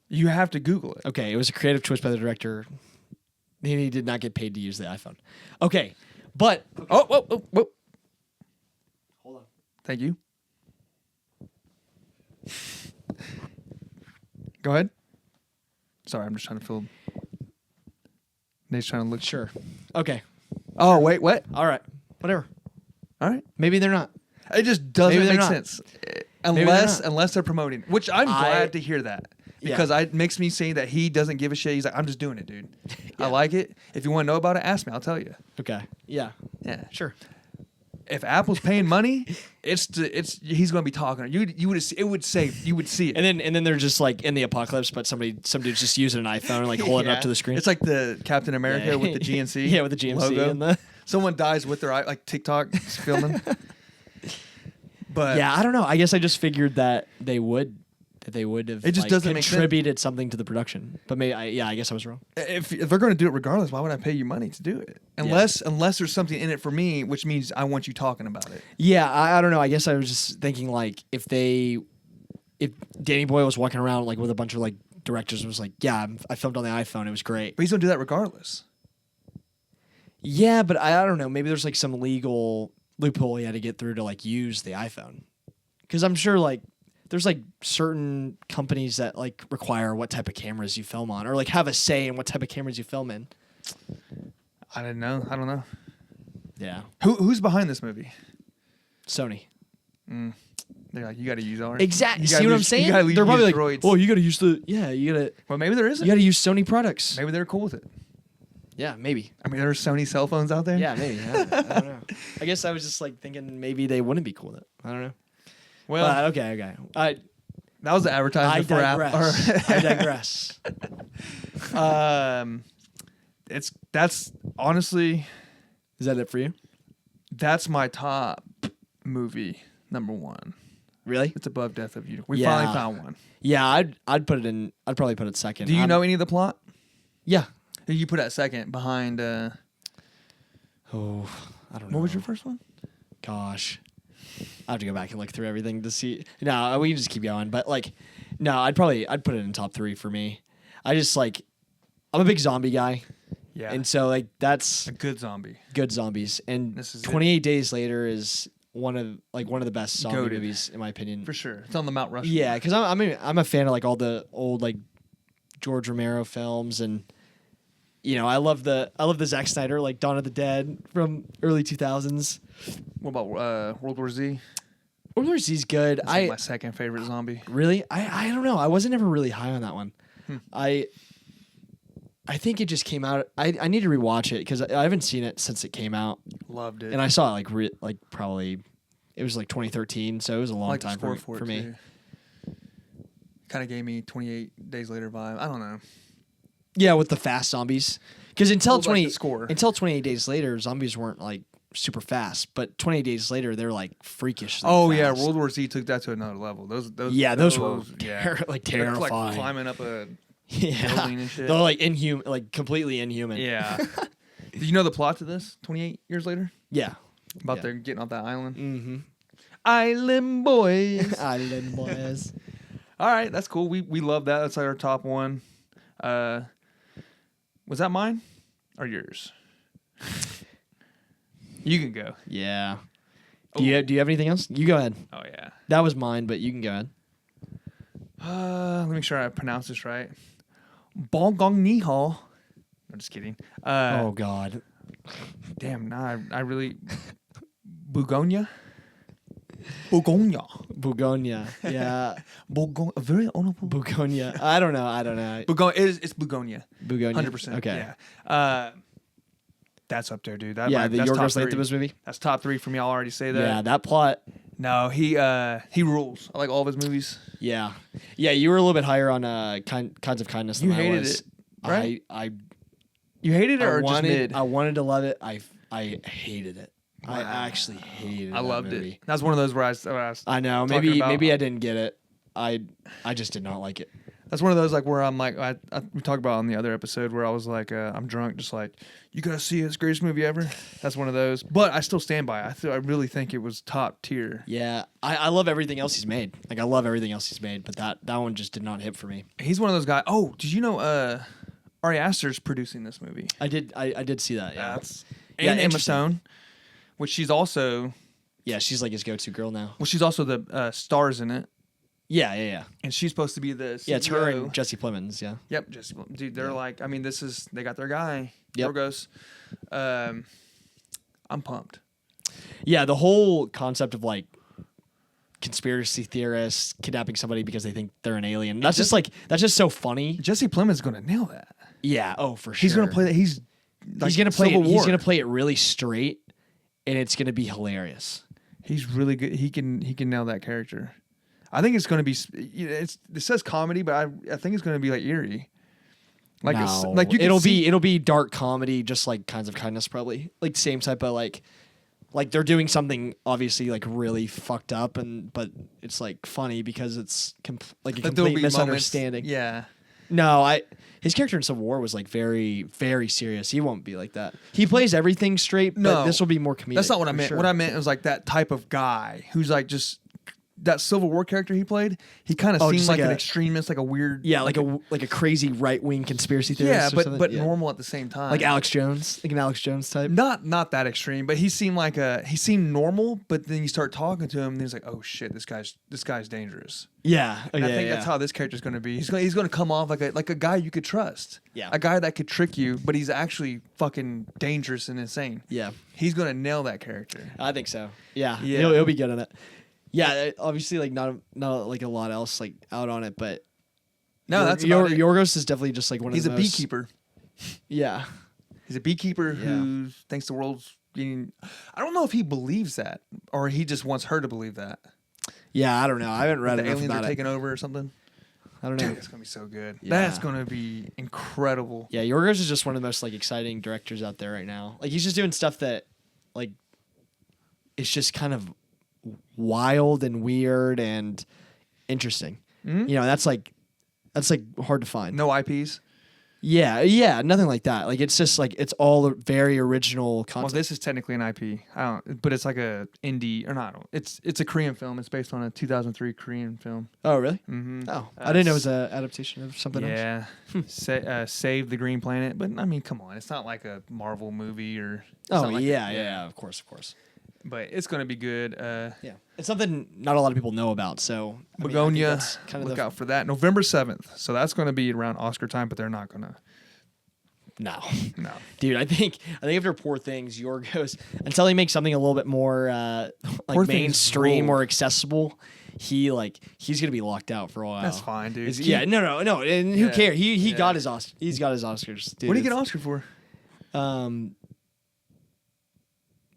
You have to Google it. Okay, it was a creative choice by the director. He did not get paid to use the iPhone. Okay, but Hold on. Thank you. Go ahead. Sorry, I'm just trying to fill. Nate's trying to look. Sure. Okay. Oh wait, what? All right. Whatever. All right. Maybe they're not. It just doesn't make sense unless they're promoting. Which I'm glad to hear that. Because it makes me say that he doesn't give a shit. He's like, I'm just doing it, dude. I like it. If you want to know about it, ask me. I'll tell you. Okay. Yeah. Yeah. Sure. If Apple's paying money, he's going to be talking. You would see it. And then they're just like in the apocalypse, but somebody's just using an iPhone and like holding it up to the screen. It's like the Captain America with the GNC. With the GMC logo. And someone dies with their eye, like TikTok filming. But I don't know. I guess I just figured that they would have it just doesn't contributed something to the production. But maybe I guess I was wrong. If they're going to do it regardless, why would I pay you money to do it? Unless there's something in it for me, which means I want you talking about it. Yeah, I don't know. I guess I was just thinking like if Danny Boyle was walking around like with a bunch of like directors and was like, I filmed on the iPhone. It was great. But he's going to do that regardless. Yeah, but I don't know. Maybe there's like some legal loophole he had to get through to like use the iPhone. Because I'm sure like there's like certain companies that like require what type of cameras you film on, or like have a say in what type of cameras you film in. I don't know. Yeah. Who's behind this movie? Sony. They're like, you got to use ours. Exactly. See what I'm saying? They're probably like, droids. oh, you got to use you got to. Well, maybe there isn't. You got to use Sony products. Maybe they're cool with it. Yeah, maybe. I mean, there's Sony cell phones out there. Yeah, maybe. I don't know. I guess I was just like thinking maybe they wouldn't be cool with it. I don't know. Well, okay. That was the advertisement for Apple. I digress. That's honestly. Is that it for you? That's my top movie number 1. Really? It's above Death of You. We finally found one. Yeah, I'd put it in. I'd probably put it second. Do you know any of the plot? Yeah. Who you put at second behind? I don't know. What was your first one? Gosh. I have to go back and look through everything to see. No, we can just keep going. But like, no, I'd put it in top 3 for me. I just like, I'm a big zombie guy. Yeah. And so like that's a good zombie. Good zombies. And 28 Days Later is one of the best zombie movies in my opinion. For sure. It's on the Mount Rushmore. Yeah, because I'm a fan of like all the old like George Romero films, and I love the Zack Snyder like Dawn of the Dead from early 2000s. What about World War Z? World War Z's good. That's like my second favorite zombie. Really? I don't know. I wasn't ever really high on that one. I think it just came out. I need to rewatch it because I haven't seen it since it came out. Loved it. And I saw it like probably it was like 2013, so it was a long time for me. Kind of gave me 28 Days Later vibe. I don't know. Yeah, with the fast zombies. Because until 28 Days Later, zombies weren't like super fast, but 28 Days Later they're like freakish. Oh fast. yeah, World War Z took that to another level. Those were like terrifying. Like climbing up a building and shit. They're like inhuman, like completely inhuman. Yeah. Did you know the plot to this? 28 years later. Yeah. About they're getting off that island. Mm-hmm. Island boys. Island boys. All right, that's cool. We love that. That's like our top one. Was that mine or yours? You can go. Yeah. Do you have anything else? You go ahead. Oh yeah. That was mine, but you can go ahead. Let me make sure I pronounce this right. Bugonia. I'm just kidding. Oh God. Damn. Nah, I really. Bugonia. Bugonia. Yeah. Very honorable. Bugonia. I don't know. It's Bugonia. 100%. Okay. Yeah. That's up there, dude. The Yorgos Lanthimos movie. That's top 3 for me. I'll already say that. Yeah, that plot. No, he rules. I like all of his movies. Yeah. Yeah, you were a little bit higher on Kinds of Kindness than I was. You hated it, right? You hated it or just mid? I wanted to love it. I hated it. Wow. I actually hated it. I loved it. That's one of those where I know. Maybe I didn't get it. I just did not like it. That's one of those like where I'm like we talked about on the other episode where I was like I'm drunk, just like you gotta see it's the greatest movie ever. That's one of those, but I still stand by it. I really think it was top tier. Yeah, I love everything else he's made. Like I love everything else he's made, but that one just did not hit for me. He's one of those guys. Oh, did you know Ari Aster's producing this movie? I did see that. Yeah, and Emma Stone, which she's also. Yeah, she's like his go-to girl now. Well, she's also the stars in it. Yeah. And she's supposed to be the CEO. Yeah, it's her and Jesse Plemons, yeah. Yep, Jesse Plemons. Dude, they're like, I mean, they got their guy, yep. Yorgos. I'm pumped. Yeah, the whole concept of like conspiracy theorists kidnapping somebody because they think they're an alien. That's just so funny. Jesse Plemons is going to nail that. Yeah, for sure. He's going to play that. He's going to play it really straight, and it's going to be hilarious. He's really good. He can nail that character. I think it's going to be. It says comedy, but I think it's going to be like eerie. Like no, it'll be dark comedy, just like Kinds of Kindness, probably like same type of like they're doing something obviously like really fucked up, but it's like funny because it's like a complete misunderstanding. Moments, yeah. No, his character in Civil War was like very, very serious. He won't be like that. He plays everything straight, but this will be more comedic. That's not what I meant. Sure. What I meant was like that type of guy who's like just that Civil War character he played. He kind of seemed like an extremist, like a weird, like a crazy right wing conspiracy theorist. Yeah, but normal at the same time, like Alex Jones, like an Alex Jones type. Not that extreme, but he seemed normal. But then you start talking to him, and he's like, oh shit, this guy's dangerous. Yeah, and I think that's how this character's going to be. He's going to come off like a guy you could trust. Yeah, a guy that could trick you, but he's actually fucking dangerous and insane. Yeah, he's going to nail that character. I think so. Yeah. He'll be good at it. Yeah, obviously, like not like a lot else like out on it, but no, that's about it. Yorgos is definitely just like one of the most. He's a beekeeper. Yeah, he's a beekeeper who thinks the world's being. I don't know if he believes that or he just wants her to believe that. Yeah, I don't know. I haven't read enough about it. The aliens are taking over or something. I don't know. Dude, it's gonna be so good. Yeah. That's gonna be incredible. Yeah, Yorgos is just one of the most like exciting directors out there right now. Like he's just doing stuff that like it's just kind of wild and weird and interesting. Mm-hmm. You know, that's like hard to find. No IPs. Yeah, nothing like that. Like it's just like it's all very original content. Well, this is technically an IP. But it's like a indie or not. It's a Korean film. It's based on a 2003 Korean film. Oh, really? Mm-hmm. Oh, I didn't know it was an adaptation of something else. Yeah, Save the Green Planet. But I mean, come on, it's not like a Marvel movie or. Of course. But it's going to be good. Yeah, it's something not a lot of people know about. So Bugonia, look out for that. November 7th. So that's going to be around Oscar time, but they're not going to. No, dude. I think after Poor Things, Yorgos until he makes something a little bit more like mainstream or accessible, he's gonna be locked out for a while. That's fine, dude. No. And who cares? He got his he's got his Oscars. Dude. What did he get an Oscar for?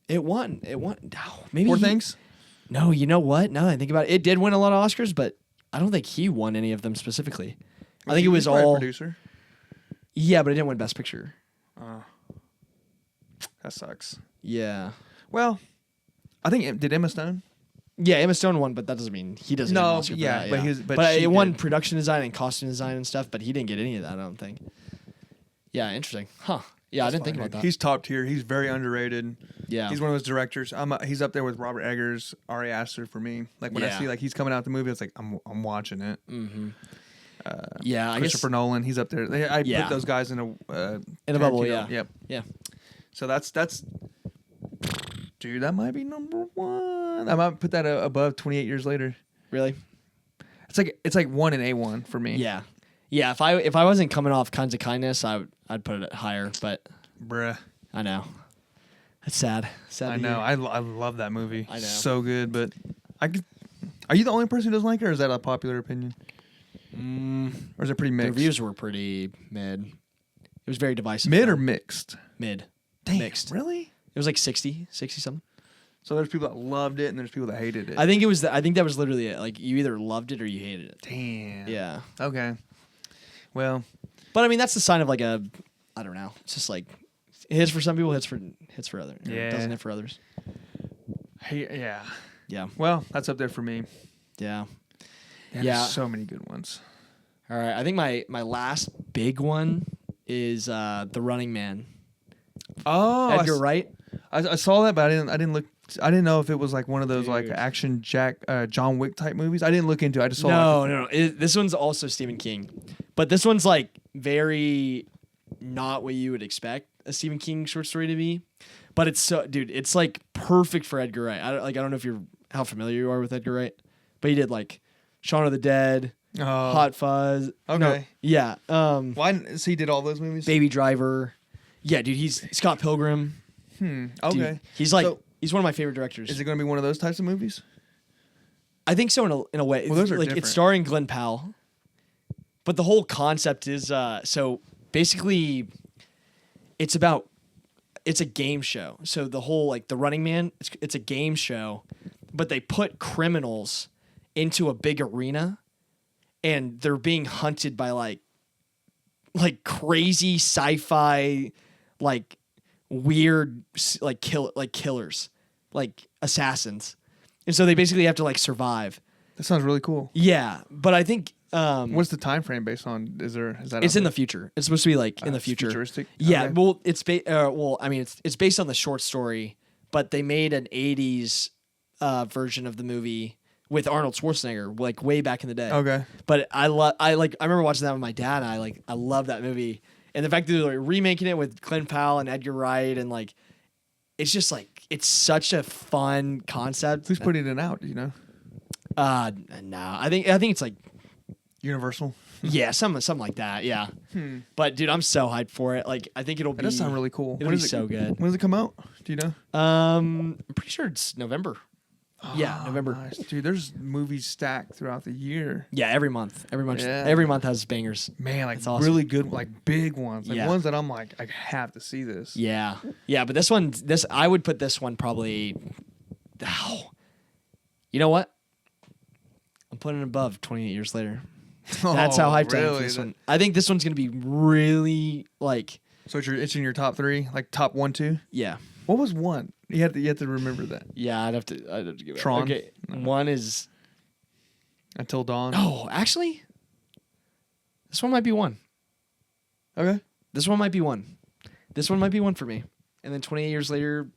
It won. Oh, maybe Poor Things. No, you know what? Now that I think about it, it did win a lot of Oscars, but I don't think he won any of them specifically. I think it was all producer. Yeah, but it didn't win Best Picture. That sucks. Yeah. Well, I think did Emma Stone? Yeah, Emma Stone won, but that doesn't mean he doesn't. No, get an Oscar yeah, for that, but it won production design and costume design and stuff, but he didn't get any of that. I don't think. Yeah, interesting. Huh. Yeah, I didn't think about that. He's top tier. He's very underrated. Yeah. He's one of those directors. He's up there with Robert Eggers, Ari Aster for me. Like when I see he's coming out the movie, it's like I'm watching it. Mm-hmm. I Christopher Nolan, he's up there. I put those guys in a bubble. Yeah. Yep. Yeah. So that's dude. That might be number one. I might put that above 28 Years Later. Really? It's like one in A1 for me. Yeah. Yeah. If I wasn't coming off Kinds of Kindness, I'd put it higher. But bruh, I know. That's sad. I know. I love that movie. I know. So good, but are you the only person who doesn't like it, or is that a popular opinion? Or is it pretty mixed? The reviews were pretty mid. It was very divisive. Mid or mixed? Mid. Damn, mixed. Really? It was like 60 something. So there's people that loved it and there's people that hated it. I think that was literally it. Like you either loved it or you hated it. Damn. Yeah. Okay. Well, but I mean that's the sign of like I don't know. It's just like it hits for some people, hits for others. Yeah. It doesn't hit for others. Yeah. Yeah. Well, that's up there for me. Yeah. Yeah. There's so many good ones. All right. I think my last big one is The Running Man. Oh, Edgar Wright. I saw that, but I didn't look. I didn't know if it was like one of those like action John Wick type movies. I didn't look into it. I just saw No. This one's also Stephen King. But this one's like very not what you would expect a Stephen King short story to be. But it's like perfect for Edgar Wright. I don't know if how familiar you are with Edgar Wright, but he did like Shaun of the Dead, Hot Fuzz. Okay. No, yeah. Why? So he did all those movies? Baby Driver. Yeah, dude. He's Scott Pilgrim. Okay. Dude, he's one of my favorite directors. Is it going to be one of those types of movies? I think so in a way. Well, those are like different. It's starring Glenn Powell, but the whole concept is so basically, it's a game show. So the whole like The Running Man, it's a game show, but they put criminals into a big arena, and they're being hunted by like crazy sci-fi, like weird like killers, like assassins. And so they basically have to like survive. That sounds really cool. Yeah, but I think what's the time frame based on? Is that? It's in the future. It's supposed to be like in the future. Futuristic. Yeah. Okay. Well, it's based on the short story, but they made an '80s version of the movie with Arnold Schwarzenegger, like way back in the day. Okay. But I remember watching that with my dad, and I love that movie, and the fact that they're remaking it with Glenn Powell and Edgar Wright, and like, it's just like it's such a fun concept. Who's putting it out? Do you know? No, I think it's like Universal. Yeah, something like that. Yeah. But dude, I'm so hyped for it. Like, I think it'll be. It does sound really cool. It'll be so good. When does it come out? Do you know? I'm pretty sure it's November. Yeah, November. Nice. Dude, there's movies stacked throughout the year. Yeah, every month. Every month. Yeah. Every month has bangers. Man, like awesome. really good, like big ones, like Yeah. ones that I'm like, I have to see this. Yeah, yeah. But this one, I would put this one probably. Oh, you know what? I'm putting it above 28 Years Later. That's how hyped I am for this one. I think this one's gonna be really like. So it's in your top three, like top 1, 2. Yeah. What was one? You have to remember that. Yeah, I'd have to give it. Tron. Okay, one is Until Dawn. Oh, actually, this one might be one. Okay. This one might be one. This one might be one for me. And then 28 Years Later.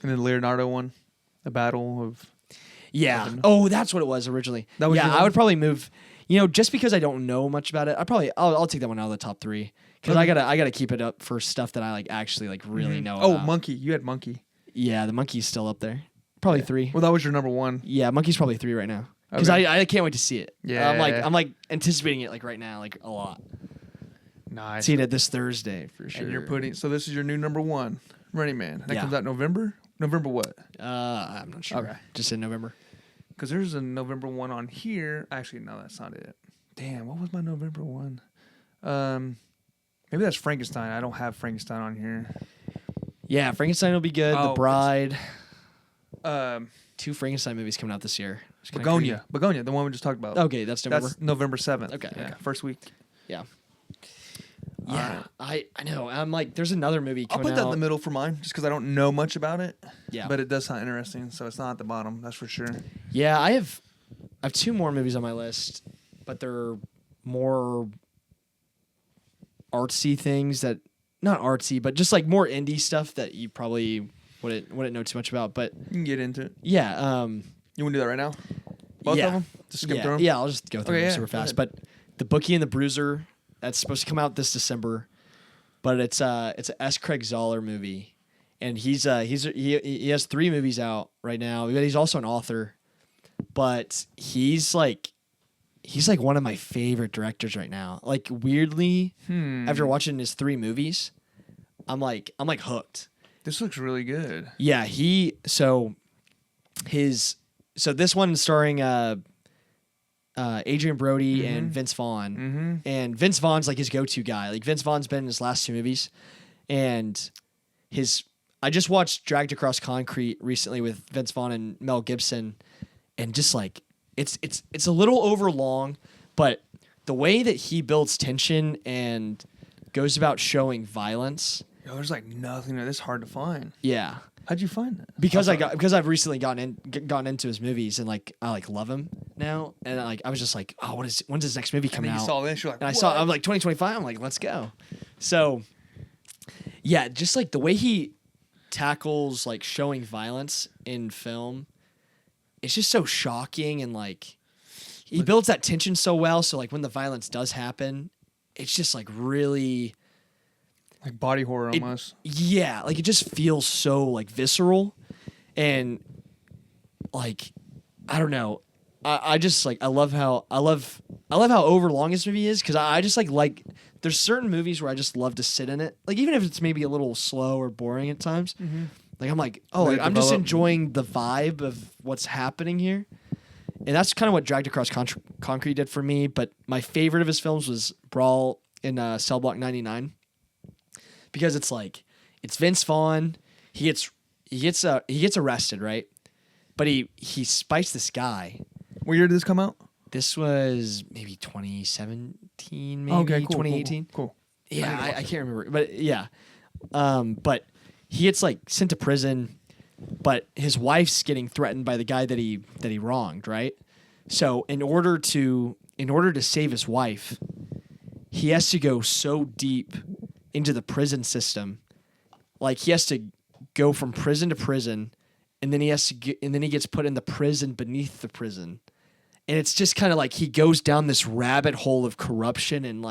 And then Leonardo one, The Battle of. Yeah. Heaven. Oh, that's what it was originally. That was yeah, your I one? would probably move. You know, just because I don't know much about it, I'll take that one out of the top 3 because Okay. I gotta keep it up for stuff that I like actually like really know. Oh, about. Monkey. You had Monkey. Yeah, the Monkey's still up there. Probably 3. Well, that was your number 1. Yeah, Monkey's probably 3 right now because Okay. I can't wait to see it. Yeah. I'm like anticipating it like right now like a lot. Nice. Seeing it this Thursday for sure. And you're putting. So this is your new number 1, Running Man. That Yeah. comes out November. November what? I'm not sure. Okay. Just in November. Because there's a November one on here. Actually, no, that's not it. Damn, what was my November one? Maybe that's Frankenstein. I don't have Frankenstein on here. Yeah, Frankenstein will be good. The Bride. 2 Frankenstein movies coming out this year. Bugonia, the one we just talked about. Okay, that's November. That's November 7th. Okay, yeah, okay. First week. Yeah. Yeah, I know. I'm like, there's another movie coming out. I'll put that in the middle for mine, just because I don't know much about it. Yeah. But it does sound interesting, so it's not at the bottom. That's for sure. Yeah, I have 2 more movies on my list, but they're more artsy things that, not artsy, but just like more indie stuff that you probably wouldn't know too much about. But you can get into it. Yeah. You want to do that right now? Both of them? Just skip through them? Yeah, I'll just go through them super fast. But the Bookie and the Bruiser, that's supposed to come out this December, but it's a S. Craig Zoller movie, and he has 3 movies out right now. But he's also an author, but he's like one of my favorite directors right now. Like weirdly, after watching his 3 movies, I'm like hooked. This looks really good. Yeah, so this one starring Adrian Brody and Vince Vaughn. And Vince Vaughn's like his go-to guy. Like Vince Vaughn's been in his last 2 movies, and I just watched Dragged Across Concrete recently with Vince Vaughn and Mel Gibson, and just like it's a little overlong, but the way that he builds tension and goes about showing violence. Yo, there's like nothing. This is hard to find. Yeah. How'd you find that? Because I've recently gotten into his movies, and like I like love him now, and I was just like, oh, when's his next movie coming out? You saw this, you're like, and I'm like 2025. I'm like, let's go. So yeah, just like the way he tackles like showing violence in film, it's just so shocking, and like he builds that tension so well. So like when the violence does happen, it's just like really. Like body horror almost. Yeah, like it just feels so like visceral, and like I don't know. I just like I love how overlong this movie is, because I just like there's certain movies where I just love to sit in it, like even if it's maybe a little slow or boring at times. Like I'm like, oh, like, I'm just enjoying the vibe of what's happening here, and that's kind of what Dragged Across Concrete did for me. But my favorite of his films was Brawl in Cell Block 99. Because it's like it's Vince Vaughn, he gets arrested, right? But he spites this guy. What year did this come out? This was maybe 2017, maybe okay, cool, 2018. Cool. Yeah, I can't remember, but yeah. But he gets like sent to prison, but his wife's getting threatened by the guy that he wronged, right? So in order to save his wife, he has to go so deep into the prison system. Like he has to go from prison to prison, and then he gets put in the prison beneath the prison. And it's just kind of like he goes down this rabbit hole of corruption, and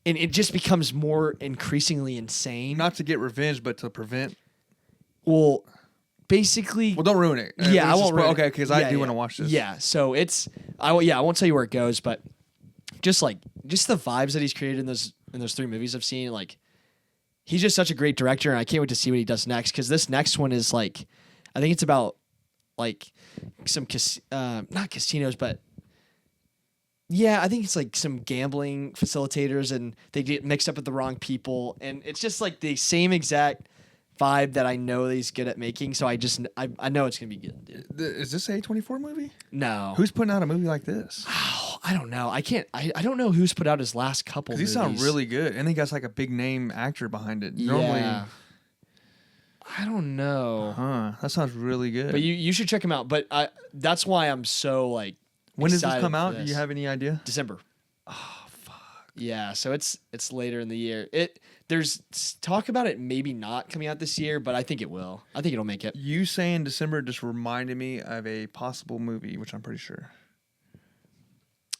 it just becomes more increasingly insane. Not to get revenge, but to prevent. Well, basically. Well, don't ruin it. Yeah, I won't ruin it. Okay, because I do want to watch this. Yeah, so I won't tell you where it goes, but just the vibes that he's created in those 3 movies I've seen, like he's just such a great director, and I can't wait to see what he does next, because this next one is like, I think it's about like some not casinos, but yeah, I think it's like some gambling facilitators, and they get mixed up with the wrong people, and it's just like the same exact vibe that I know that he's good at making. So I know it's gonna be good, dude. Is this a A24 movie? No. Who's putting out a movie like this? Oh, I don't know. I don't know who's put out his last couple. These sound really good, and he got like a big name actor behind it. Yeah. Normally, I don't know. That sounds really good. But you should check him out. But that's why I'm so like. When does this come out? Do you have any idea? December. Oh fuck. Yeah, so it's later in the year. There's talk about it maybe not coming out this year, but I think it will. I think it'll make it. You saying December just reminded me of a possible movie, which I'm pretty sure.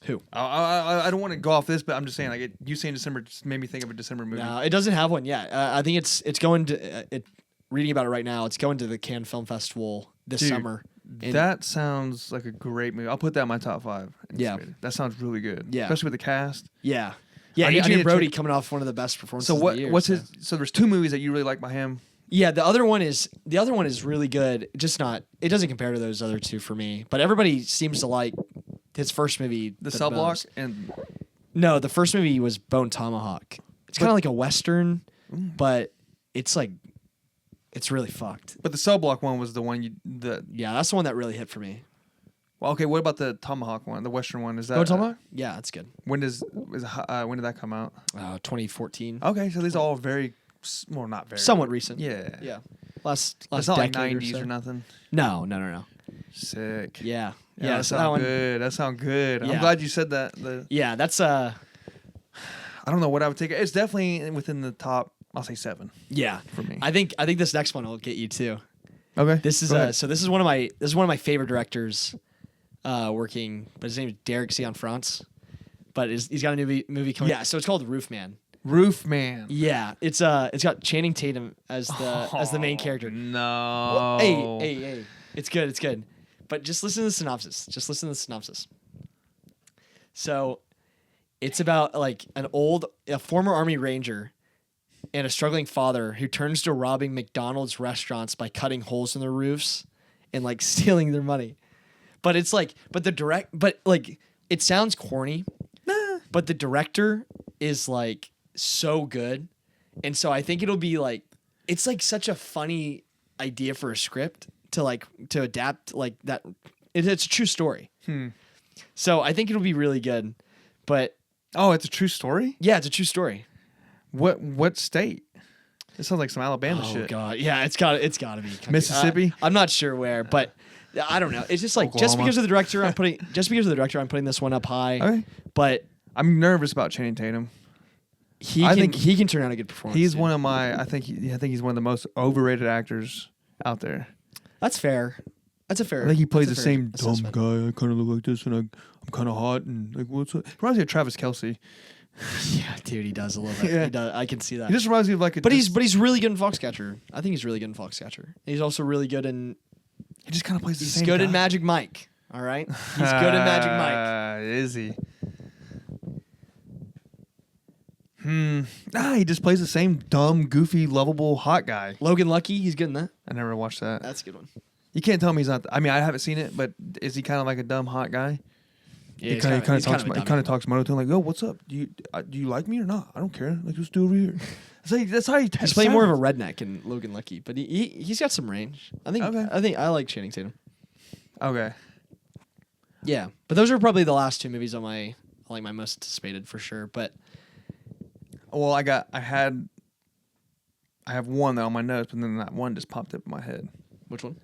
Who? I don't want to go off this, but I'm just saying, like, you saying December just made me think of a December movie. No, it doesn't have one yet. I think it's going to. Reading about it right now, it's going to the Cannes Film Festival this summer. That sounds like a great movie. I'll put that in my top 5. Yeah, that sounds really good. Yeah, especially with the cast. Yeah, Adrian Brody coming off one of the best performances of the year. What's his? So there's 2 movies that you really like by him. Yeah, the other one is really good. Just not. It doesn't compare to those other two for me. But everybody seems to like his first movie, The Cell Block, and no, the first movie was Bone Tomahawk. It's kind of like a western, but it's like it's really fucked. But the Cell Block one was the one yeah, that's the one that really hit for me. Well, okay. What about the Tomahawk one, the western one? Is that Bone Tomahawk? Yeah, that's good. When did that come out? 2014. Okay, so these are all very, well, not very, somewhat recent. Yeah. Yeah. Last It's not like decade 90s or nothing. No. Sick. Yeah. Yeah, that sounds good. That sounds good. Yeah. I'm glad you said that. Yeah, that's I don't know what I would take. It's definitely within the top. I'll say 7. Yeah, for me. I think this next one will get you too. Okay. This is this is one of my favorite directors working, but his name is Derek Cianfrance. But he's got a new movie coming. Yeah, so it's called Roof Man. Roof Man. Yeah, it's got Channing Tatum as the main character. No. Hey, it's good. But just listen to the synopsis. So, it's about like a former Army Ranger and a struggling father who turns to robbing McDonald's restaurants by cutting holes in their roofs and like stealing their money. But it's like, it sounds corny, but the director is like so good. And so I think it'll be like, it's like such a funny idea for a script to adapt like that. It's a true story. So I think it'll be really good. But it's a true story? Yeah, it's a true story. What state? It sounds like some Alabama shit. Oh god, yeah, it's got to be Mississippi. I'm not sure where, but I don't know. It's just like Oklahoma. just because of the director, I'm putting this one up high. Okay. But I'm nervous about Channing Tatum. I think he can turn out a good performance. He's one of my. I think he's one of the most overrated actors out there. That's fair. That's a fair. I think he plays the same assessment. dumb guy. I kind of look like this, and I'm kind of hot, and like what's up? Reminds me of Travis Kelce. Yeah, dude, he does a little bit. Yeah. He does. I can see that. He just reminds me of like a. But he's really good in Foxcatcher. I think he's really good in Foxcatcher. He's also really good in. He just kind of plays the same. He's good guy. in Magic Mike. All right, he's good in Magic Mike. Is he? He just plays the same dumb, goofy, lovable, hot guy. Logan Lucky, he's good in that. I never watched that. That's a good one. You can't tell me he's not. I mean, I haven't seen it, but is he kind of like a dumb, hot guy? Yeah, he kind of talks monotone, like, "Yo, what's up? Do you like me or not? I don't care. Like, let's do over here." That's how he. He's playing more of a redneck in Logan Lucky, but he's got some range. I think. Okay. I think I like Channing Tatum. Okay. Yeah, but those are probably the last two movies on my most anticipated for sure. But well, I have one though on my notes, but then that one just popped up in my head. Which one?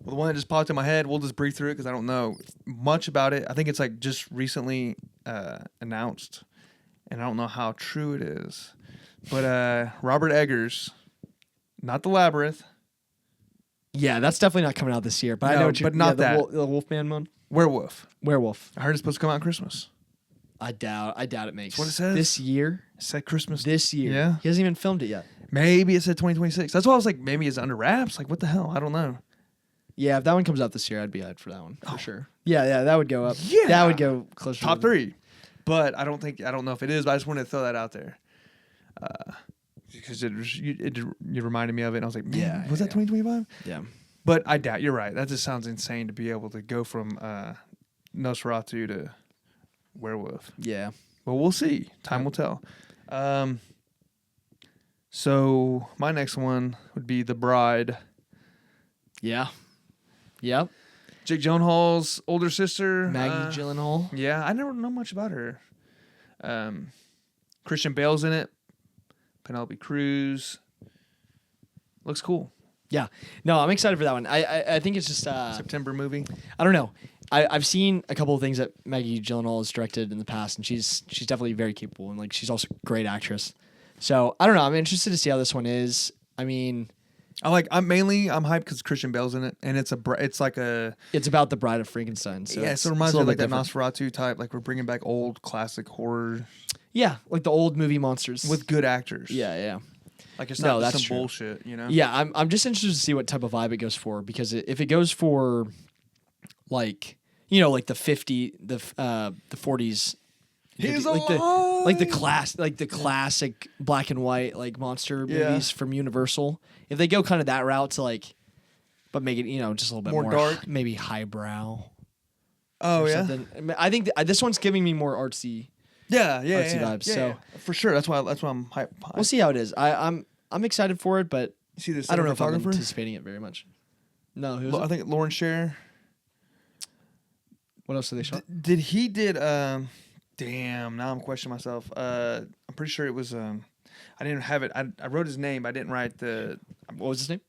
Well, the one that just popped in my head, we'll just breeze through it because I don't know much about it. I think it's like just recently announced, and I don't know how true it is. But Robert Eggers, not The Labyrinth. Yeah, that's definitely not coming out this year. But No, I know what but not that. The Wolfman one. Werewolf. I heard it's supposed to come out on Christmas. I doubt it makes. That's what it says. This year. It said Christmas. This year. Yeah. He hasn't even filmed it yet. Maybe it said 2026. That's why I was like, maybe it's under wraps. Like, what the hell? I don't know. Yeah, if that one comes out this year, I'd be hyped for that one for sure. Yeah, that would go up. Yeah. That would go closer. Top 3. But I don't know if it is, but I just wanted to throw that out there. Because it reminded me of it, and I was like, man, was that 2025? Yeah. But I doubt you're right. That just sounds insane to be able to go from Nosferatu to Werewolf. Yeah. Well, we'll see. Time will tell. So my next one would be The Bride. Yeah. Yep. Jake Gyllenhaal's older sister. Maggie Gyllenhaal. Yeah, I never know much about her. Christian Bale's in it. Penelope Cruz. Looks cool. Yeah. No, I'm excited for that one. I think it's just September movie. I don't know. I've seen a couple of things that Maggie Gyllenhaal has directed in the past, and she's definitely very capable, and like she's also a great actress. So I don't know. I'm interested to see how this one is. I mean, I'm hyped because Christian Bale's in it, and it's about the Bride of Frankenstein. So it reminds me of like that Nosferatu type. Like we're bringing back old classic horror. Yeah, like the old movie monsters with good actors. Yeah. Like it's not some bullshit, you know. Yeah, I'm just interested to see what type of vibe it goes for, because if it goes for like, you know, like the 40s He's like the classic black and white like monster movies from Universal. If they go kind of that route to like, but make it just a little bit more dark, maybe highbrow. Oh yeah, something. I think this one's giving me more artsy. Artsy vibes. So for sure, that's why I'm hyped. We'll see how it is. I'm excited for it, but see this. I don't know if I'm anticipating it very much. No, who was I think Lauren Sher. What else did they shot? Did he did? Damn, now I'm questioning myself. I'm pretty sure it was. I didn't have it. I wrote his name. But I didn't write the. What was his name?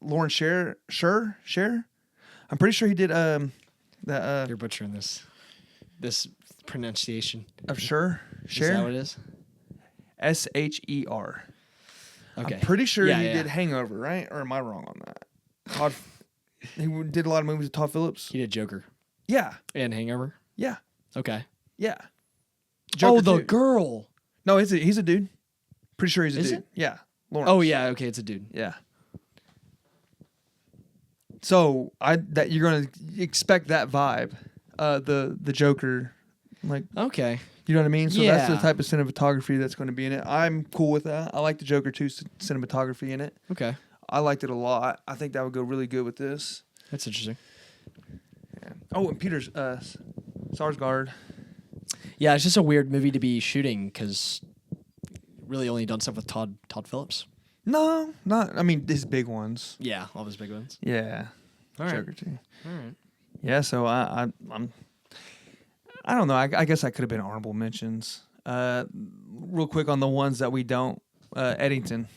Lauren Sher. I'm pretty sure he did. You're butchering this pronunciation of Sher. Is that what it is? Sher. Okay. I'm pretty sure he did Hangover, right? Or am I wrong on that? Todd. He did a lot of movies with Todd Phillips. He did Joker. Yeah. And Hangover. Yeah. Okay. Yeah. Joker the girl. No, he's a dude. Pretty sure he's a dude. It? Yeah. Lawrence. Oh yeah. Okay, it's a dude. Yeah. So that you're gonna expect that vibe, the Joker, like okay, you know what I mean. So that's the type of cinematography that's going to be in it. I'm cool with that. I like the Joker 2 cinematography in it. Okay, I liked it a lot. I think that would go really good with this. That's interesting. Yeah. Oh, and Peter's Sarsgaard. Yeah, it's just a weird movie to be shooting because really only done stuff with Todd Phillips. No, not. I mean, his big ones. Yeah, all his big ones. Yeah. All right. Joker 2. All right. Yeah, so I don't know. I guess I could have been honorable mentions. Real quick on the ones that we don't. Eddington.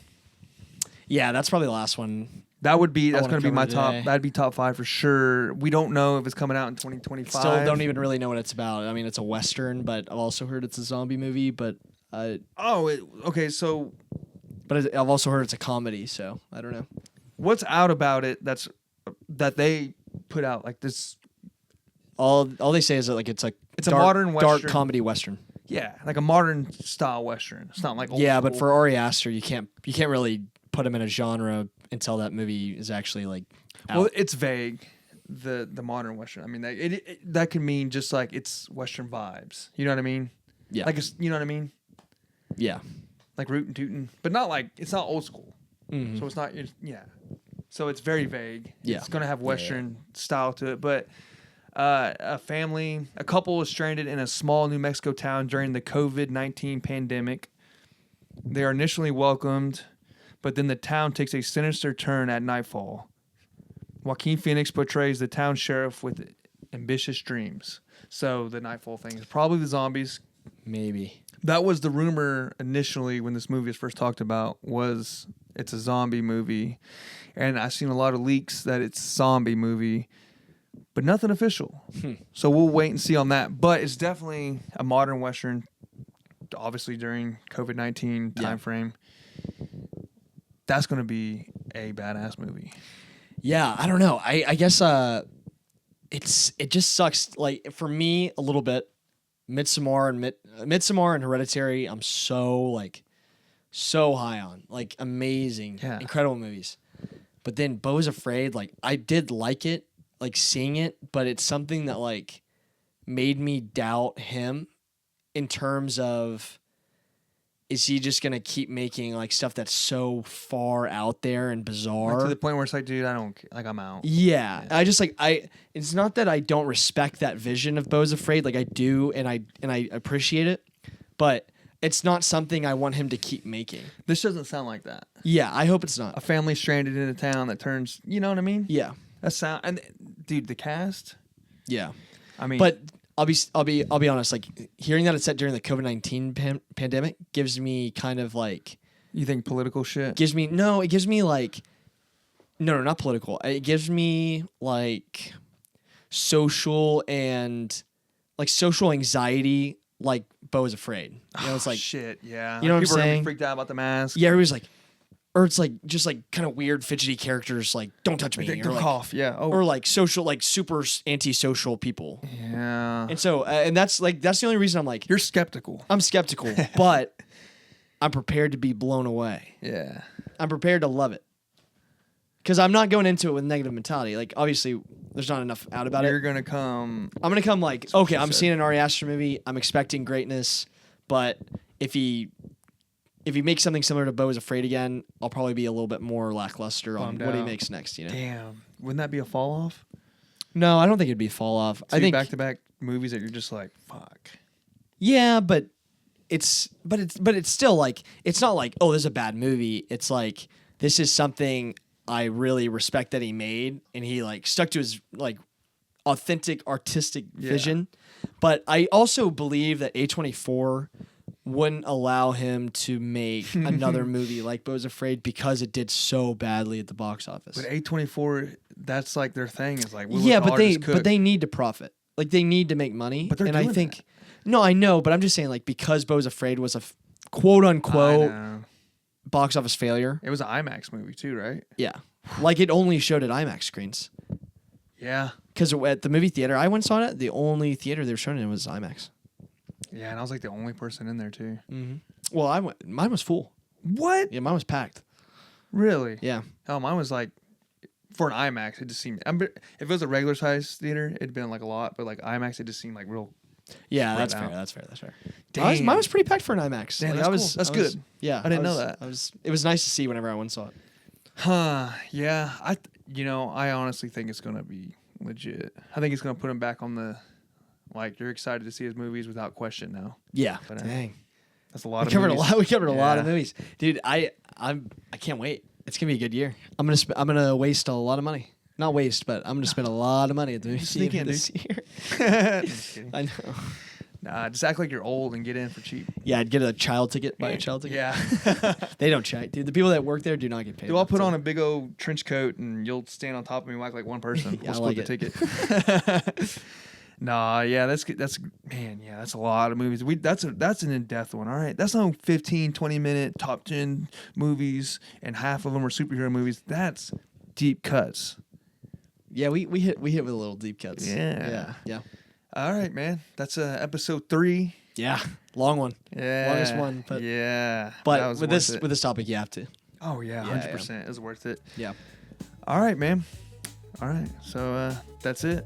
Yeah, that's probably the last one. That's going to be my today. top. That'd be top 5 for sure. We don't know if it's coming out in 2025. Still don't even really know what it's about. I mean, it's a Western, but I've also heard it's a zombie movie. But okay. So, but I've also heard it's a comedy. So I don't know. What's out about it? That they put out like this. All they say is that like it's a modern Western. dark comedy Western. Yeah, like a modern style Western. It's not like old yeah, school. But for Ari Aster, you can't really put him in a genre until that movie is actually like out. Well, it's vague. The modern Western. I mean, that could mean just like it's Western vibes. You know what I mean? Yeah. Like you know what I mean? Yeah. Like rootin' tootin', but not like it's not old school. Mm-hmm. So it's not. Yeah. So it's very vague. Yeah. It's gonna have Western style to it, but. A couple is stranded in a small New Mexico town during the COVID-19 pandemic. They are initially welcomed, but then the town takes a sinister turn at nightfall. Joaquin Phoenix portrays the town sheriff with ambitious dreams. So the nightfall thing is probably the zombies. Maybe. That was the rumor initially when this movie was first talked about, was it's a zombie movie. And I've seen a lot of leaks that it's a zombie movie. But nothing official. So we'll wait and see on that. But it's definitely a modern Western, obviously during COVID-19 time frame. That's going to be a badass movie. Yeah, I don't know. I guess it just sucks. Like for me, a little bit. Midsommar and Hereditary, I'm so high on. Like amazing, incredible movies. But then Beau's Afraid, like I did like it. Like seeing it, but it's something that like made me doubt him in terms of, is he just gonna keep making like stuff that's so far out there and bizarre, like to the point where it's like, dude, I don't like, I'm out. Yeah. I just like it's not that I don't respect that vision of Beau's Afraid, like I do, and I appreciate it, but it's not something I want him to keep making. This doesn't sound like that. Yeah, I hope it's not. A family stranded in a town that turns, you know what I mean? Yeah. That sound, and dude, the cast. Yeah, I mean, but I'll be honest. Like hearing that it's set during the COVID-19 pandemic gives me kind of like. You think political shit? It gives me like. No, not political. It gives me like social and like social anxiety. Like Beau is Afraid. You know, it's like shit. Yeah, you know what I'm saying? People are gonna be freaked out about the mask. Yeah, everybody's like. Or it's like just like kind of weird fidgety characters like don't touch me or like, cough, yeah. Oh. Or like social like super antisocial people. Yeah. And so and that's the only reason I'm like you're skeptical. I'm skeptical, but I'm prepared to be blown away. Yeah. I'm prepared to love it. Because I'm not going into it with negative mentality. Like, obviously, there's not enough out about it. You're gonna come. I'm gonna come like, okay, I'm seeing an Ari Aster movie. I'm expecting greatness, but if he makes something similar to Beau is Afraid again, I'll probably be a little bit more lackluster on what he makes next. You know? Damn, wouldn't that be a fall off? No, I don't think it'd be a fall off. I think back-to-back movies that you're just like, fuck. Yeah, but it's still like, it's not like, oh, this is a bad movie. It's like, this is something I really respect that he made, and he like stuck to his like authentic artistic vision. But I also believe that A24 wouldn't allow him to make another movie like Beau's Afraid because it did so badly at the box office. But A24, that's like their thing. Is like, but they need to profit. Like, they need to make money. But they're doing that. No, I know, but I'm just saying, like, because Beau's Afraid was a quote unquote box office failure. It was an IMAX movie too, right? Yeah, like it only showed at IMAX screens. Yeah, because at the movie theater I went and saw it, the only theater they were showing it was IMAX. Yeah, and I was like the only person in there too. Mm-hmm. Well, mine was full. What? Yeah, mine was packed. Really? Yeah. Oh, mine was like, for an IMAX, it just seemed. If it was a regular size theater, it'd been like a lot, but like IMAX, it just seemed like real. Yeah, that's fair. That's fair. Mine was pretty packed for an IMAX. Damn, like, that's good. Yeah, I didn't know that. It was nice to see whenever I went and saw it. Huh? Yeah. I honestly think it's gonna be legit. I think it's gonna put him back on the. Like, you're excited to see his movies without question now. Yeah. But, dang. That's a lot of movies. We covered a lot of movies, dude. I can't wait. It's gonna be a good year. I'm gonna waste a lot of money. Not waste, but I'm gonna spend a lot of money at the movie theater this year. I'm just kidding. I know. Nah, just act like you're old and get in for cheap. Yeah, I'd get a child ticket. Buy a child ticket. Yeah. They don't check, dude. The people that work there do not get paid. Dude, I'll put on a big old trench coat and you'll stand on top of me and act like one person. Yeah, we'll split the ticket. Nah, yeah, that's a lot of movies. That's an in-depth one. All right, that's not 15, 20-minute top 10 movies and half of them are superhero movies. That's deep cuts. Yeah, we hit with a little deep cuts. Yeah. All right, man. That's episode 3. Yeah, long one. Yeah, longest one. But yeah, but with this topic, you have to. Oh yeah, 100%. It's worth it. Yeah. All right, man. All right, so that's it.